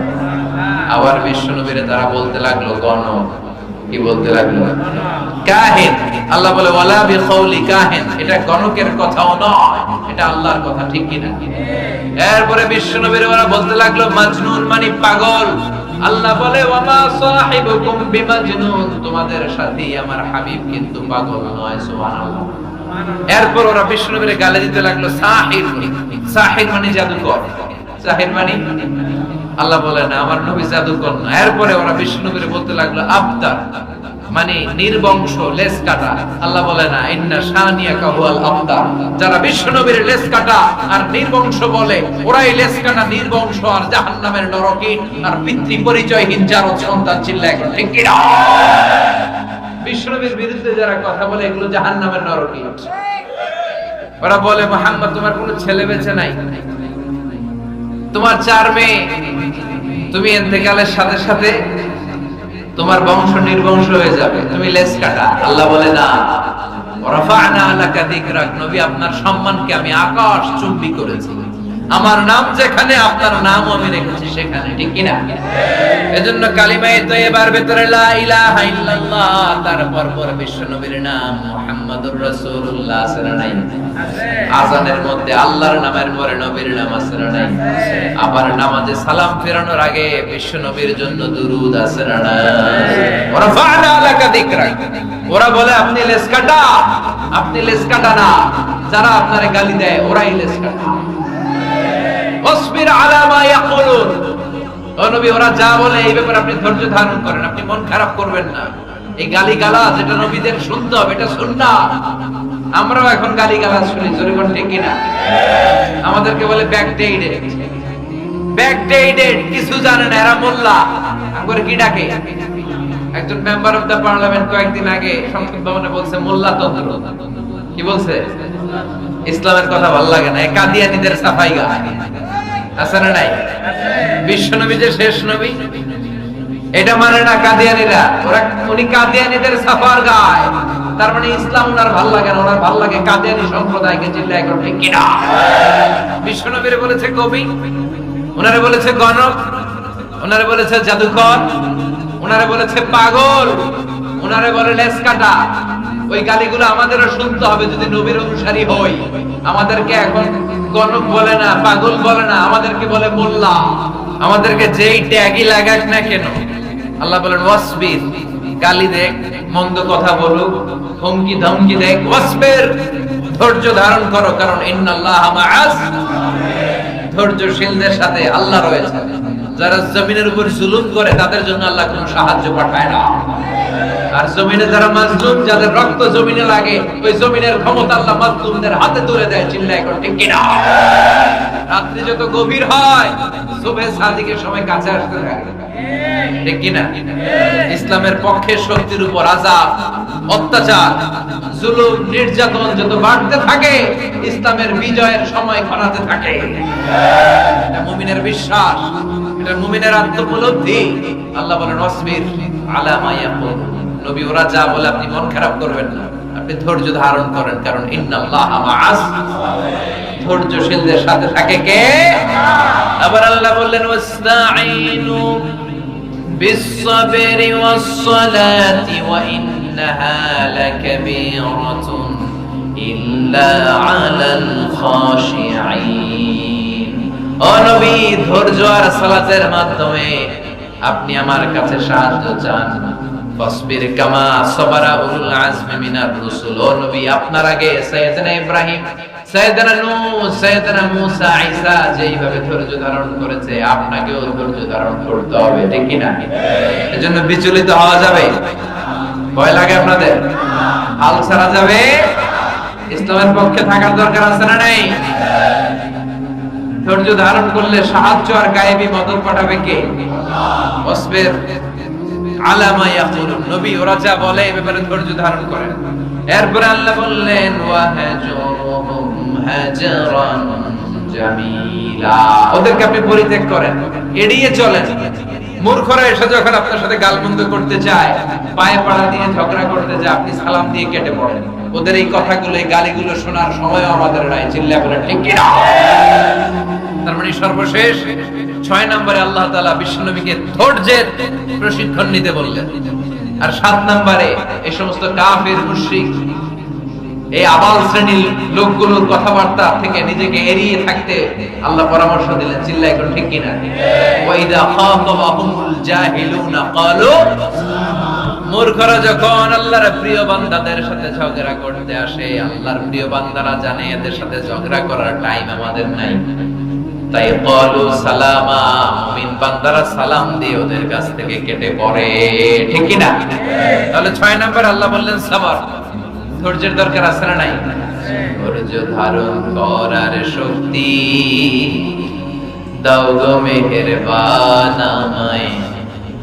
আবার বিশ্বনবীরে তারা বলতে লাগলো গণক। কি বলতে লাগলো? কাহিন। আল্লাহ বলে, ওয়ালা বিকাউলি কাহিন, এটা গণকের কথাও নয়, এটা আল্লাহর কথা, ঠিক কি না? এরপরে বিশ্বনবীরে ওরা বলতে লাগলো মাজনুন, মানে পাগল। আল্লাহ বলে, ওয়ামা সাহিবুকুম বিমাজনুন, তোমাদের সাথী আমার হাবিব কিন্তু পাগল নয়। সুবহানাল্লাহ। এরপর ওরা বিশ্বনবীরে গালি দিতে লাগলো সাহির। সাহির মানে জাদুকর। সাহির মানি আল্লাহ বলে না, আমার নবী জাদুকর না। এরপরে ওরা বিশ্ব নবীর বলতে লাগলো আবতার, মানে নির্বংশ, লেজ কাটা। আল্লাহ বলে না, ইন্না শানিয়াকা হুয়াল আবতার। যারা বিশ্ব নবীর লেজ কাটা আর নির্বংশ বলে, ওরাই লেজ কাটা, নির্বংশ আর জাহান্নামের নরকী আর পিতৃ পরিচয়হীন জারদ সন্তান। চিল্লায় এখন ঠিক কি না? বিশ্ব নবীর বিরুদ্ধে যারা কথা বলে, এগুলো জাহান্নামের নরকী। ওরা বলে, মুহাম্মদ তোমার কোনো ছেলে বেঁচে নাই, তোমার 4 মেয়ে, তুমি ইন্তেকালের সাথে সাথে তোমার বংশ নির্বংশ হয়ে যাবে, তুমি লেজ কাটা। আল্লাহ বলে না, রাফা'না লাকা যিকরাক, নবী আপনার সম্মানকে আমি আকাশ চুম্বি করেছি। আমার নাম যেখানে, আপনার নামও আমি রেখেছি সেখানে। ঠিক কি না? এজন্য কালিমায়ে তয়্যিবার ভিতরে লা ইলাহা ইল্লাল্লাহ, তারপর পরে বিশ্ব নবীর নাম মুহাম্মাদুর রাসূলুল্লাহ আছে না নাই? আযানের মধ্যে আল্লাহর নামের পরে নবীর নাম আছে না নাই? আবার নামাজে সালাম ফেরানোর আগে বিশ্ব নবীর জন্য দুরূদ আছে না নাই? রাফা'না লাকা যিকরাক। ওরা বলে আপনি লেজ কাটা, আপনি লেজ কাটা না, যারা আপনারে গালি দেয় ওরাই লেজ কাটা। ওয়াসবির আলা মা ইয়াকুলুন, ও নবী ওরা যা বলে এই ব্যাপারে আপনি ধৈর্য ধারণ করেন, আপনি মন খারাপ করবেন না। এই গালিগালাজ যেটা নবীদের শুনতে হবে, এটা সুন্নাহ। আমরাও এখন গালিগালাজ শুনি, জোরে কোন ঠিক কিনা? আমাদেরকে বলে ব্যাকডেটেড, ব্যাকডেটেড, কিছু জানে না এরা মোল্লা। আমগরে কি ডাকে? একজন মেম্বার অফ দা পার্লামেন্ট কয়েকদিন আগে সংসদ ভবনে বলছে মোল্লা তন্ত্র। কি বলছে? ইসলামের কথা ভালো লাগে না, কাদিয়ানীদের সাফাই গায়। আছে না নাই? বিশ্ব নবী যে শেষ নবী, এটা মানে না কাদিয়ানীরা। উনি কাদিয়ানীদের সাফার গায়, তার মানে ইসলাম ওনার ভাল লাগে না, ওনার ভাল লাগে কাদিয়ানী সম্প্রদায়কে। চিল্লায় এখন ঠিক কিনা? বিশ্ব নবীরে বলেছে কবি, ওনারে বলেছে গণক, ওনারে বলেছে জাদুকর, ওনারে বলেছে পাগল, ওনারে বলে লেজ কাটা। ওই গালিগুলো আমাদেরও শুনতে হবে যদি নবীর অনুসারী হই। আমাদেরকে এখন গণক বলে না, পাগল বলে না, আমাদেরকে বলে মোল্লা। আমাদেরকে যেই ট্যাগই লাগাক না কেন, আল্লাহ বলেন ওয়াসবির, গালি দেখ, মন্দ কথা বলুক, হুমকি ধমকি দেখ, ওয়াসবির, ধৈর্য ধারণ করো, কারণ ইন্নাল্লাহা মাআস, ধৈর্যশীলদের সাথে আল্লাহ রয়েছে। যারা জমিনের উপর জুলুম করে তাদের জন্য আল্লাহ কোনো সাহায্য পাঠায় না। আর জমিনে যারা মাজলুম, যাদের রক্ত জমিনে লাগে, ওই জমিনের ক্ষমতা আল্লাহ মাজলুমদের হাতে তুলে দেয়। চিল্লায় এখন ঠিক কিনা? রাত্রি যত গভীর হয়, সুবহে সাদিকের সময় কাছে আসতে থাকে। ঠিক কিনা? ইসলামের পক্ষে শক্তির উপর আযাব, অত্যাচার, জুলুম, নির্যাতন যত বাড়তে থাকে, ইসলামের বিজয়ের সময় ঘনাতে থাকে। এটা মুমিনের বিশ্বাস, এটা মুমিনের আত্মোপলব্ধি। আল্লাহ বলেন ওয়াসবির আলা মা ইয়াকুল, নবী ওরা যা বলে আপনি মন খারাপ করবেন না, আপনি ধৈর্য ধারণ করেন, কারণ ইন্নাল্লাহা মাআস, ধৈর্যশীলদের সাথে থাকে কে? আবার আল্লাহ বললেন ওয়াসতাঈনু বিস-সাবরি ওয়াস-সালাতি ওয়া ইন্নাহা লাকাবীরাতুন ইল্লা আলাল খাশিঈন। ও নবী, ধৈর্য আর সালাতের মাধ্যমে আপনি আমার কাছে সাহায্য চান। ফাসবির কামা সাবারা উলুল আজমি মিনার রাসূল। ও নবী, আপনার আগে সাইয়েদনা ইব্রাহিম, সাইয়েদনা নূহ, সাইয়েদনা মূসা, ঈসা যেইভাবে ধৈর্য ধারণ করেছে, আপনাকেও ধৈর্য ধারণ করতে হবে। ঠিক কি না? এজন্য বিচলিত হওয়া যাবে? ভয় লাগে আপনাদের? হাল ছাড়া যাবে? ইসলামের পক্ষে থাকার দরকার আছে না নাই? ধৈর্য ধারণ করলে সাহায্য আর গায়েবী মদত পাঠাবে কে? ওয়াসবির আলা মা ইয়াকুলুন, নবী ওরা যা বলে এই ব্যাপারে ধৈর্য ধারণ করেন। এরপর আল্লাহ বললেন ওয়াহজুরহুম হাজরান জামিলা, ওদেরকে আপনি পরিত্যাগ করেন, এড়িয়ে চলেন। মূর্খরা এসে যখন আপনার সাথে গালমন্দ করতে চায়, পায়ে পাড়া দিয়ে ঝগড়া করতে যায়, আপনি সালাম দিয়ে কেটে পড়েন। ওদের এই কথাগুলো, এই গালিগুলো শোনার সময়ও আমাদের নাই। চিল্লায় বলেন ঠিক কি না? তার মানে সর্বশেষ 6 নম্বরে আল্লাহ তাআলা বিশ্বনবীকে ধৈর্যের প্রশিক্ষণ নিতে বললেন। আর 7 নম্বরে এই সমস্ত কাফির, মুশরিক, এই আবাল শ্রেণীর লোকগুলোর কথাবার্তা থেকে নিজেকে এড়িয়ে থাকতে আল্লাহ পরামর্শ দিলেন। চিল্লায় এখন ঠিক কিনা? ওয়াইদা খাতাবাহুমুল জাহিলুনা ক্বালু, মূর্খরা যখন আল্লাহর প্রিয় বান্দাদের সাথে ঝগড়া করতে আসে, আল্লাহর প্রিয় বান্দারা জানে এদের সাথে ঝগড়া করার টাইম আমাদের নাই। তাই ক্বালু সালামা, মুমিন বান্দারা সালাম দিয়ে ওদের কাছ থেকে কেটে পড়ে, ঠিক কি না? তাহলে 6 নাম্বার আল্লাহ বললেন সবর, ধৈর্যের দরকার আছে না নাই? ধৈর্য ধারণ করার শক্তি দাও গো মেহেরবান আমায়,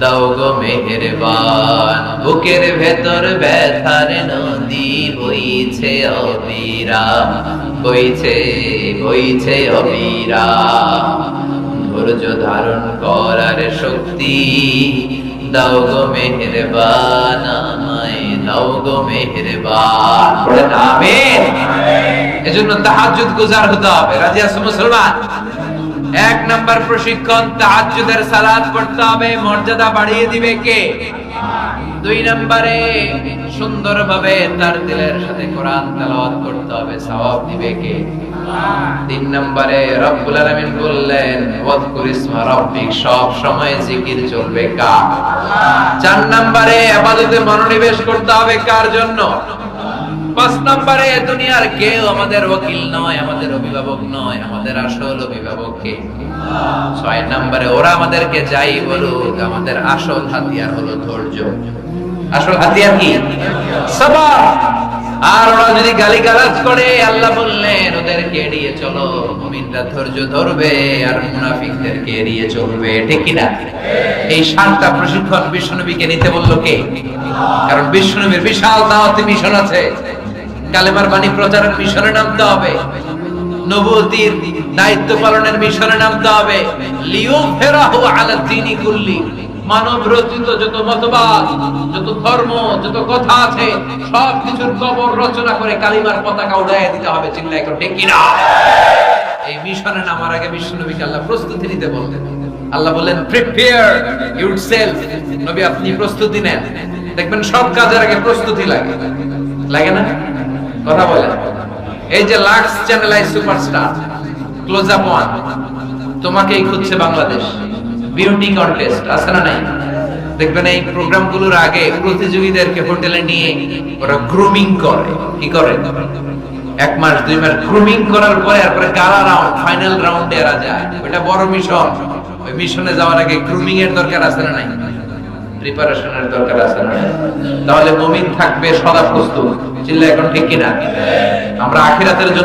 দাও গো মেহেরবান। বুকের ভেতর ব্যথার নদী বইছে অবিরাম, বইছে বইছে অবিরাম। ধৈর্য ধারণ করার শক্তি দাও গো মেহেরবান আমায়, দাও গো মেহেরবান। আমিন। এজন্য তাহাজ্জুদ গুজার হতে হবে। রাজি আছো মুসলমান? 1 নাম্বার প্রশিক্ষণ, তাহাজ্জুদের সালাত পড়তে হবে। মর্যাদা বাড়িয়ে দিবে কে? 2 নম্বরে সুন্দরভাবে তার দিলের সাথে কোরআন তেলাওয়াত করতে হবে, সওয়াব দিবে কে? 3 নম্বরে রব্বুল আলামিন বললেন ওয়াজকুর ইসমা রাব্বিক, সব সময় জিকির চলবে কার? 4 নম্বরে ইবাদতে মনোনিবেশ করতে হবে কার জন্য? 5 নম্বরে দুনিয়ার কেউ আমাদের ওয়াকিল নয়, আমাদের অভিভাবক নয়, আমাদের আসল অভিভাবক কে? 6 নম্বরে ওরা আমাদেরকে যাই বলুক, আমাদের আসল হাতিয়ার হলো ধৈর্য। আসল হাতিয়ার কি? সবর। আর ওরা যদি গালিগালাজ করে, আল্লাহ বললেন ওদেরকে এড়িয়ে চলো। মুমিনরা ধৈর্য ধরবে আর মুনাফিকদেরকে এড়িয়ে চলবে, ঠিক কি না? এই 7টা প্রশিক্ষণ বিশ্বনবীকে নিতে বলল কে? কারণ বিশ্বনবীর বিশাল দাওয়াতি মিশন আছে। কালেমার বাণী প্রচারের মিশনে নামতে হবে, নবুয়তির দায়িত্ব পালনের মিশনে নামতে হবে। লিইউযহিরাহু আলা দ্বীনি কুল্লি, মানব রচিত যত মতবাদ, যত ধর্ম, যত কথা আছে, সব কিছুর কবর রচনা করে কালিমার পতাকা উড়াইয়া দিতে হবে। চিল্লায় কেউ ঠিক কিনা? এই মিশনে নামার আগে বিশ্বনবীকে আল্লাহ প্রস্তুতি নিতে বললেন। আল্লাহ বললেন প্রিপেয়ার ইউরসেলফ, নবী আপনি প্রস্তুতি নেন। দেখবেন সব কাজের আগে প্রস্তুতি লাগে, লাগে না? কথা বলেন। এই যে Lux channel superstar, Closeup one, তোমাকেই খুঁজছে বাংলাদেশ, বিউটি কন্টেস্ট আছে না নাই? দেখবেন এই প্রোগ্রামগুলোর আগে প্রতিযোগীদেরকে হোটেলে নিয়ে ওরা গ্রুমিং করে। কি করে? 1 মাস 2 মাস গ্রুমিং করার পরে এরপরে গালা রাউন্ড, ফাইনাল রাউন্ডে এরা যায়। ওটা বড় মিশন। ওই মিশনে যাওয়ার আগে গ্রুমিং এর দরকার আছে না নাই? প্রিপারেশনের দরকার আছে না? তাহলে মুমিন থাকবে সদা প্রস্তুত। চিল্লা এখন ঠিক কিনা? আমরা আখিরাতের জন্য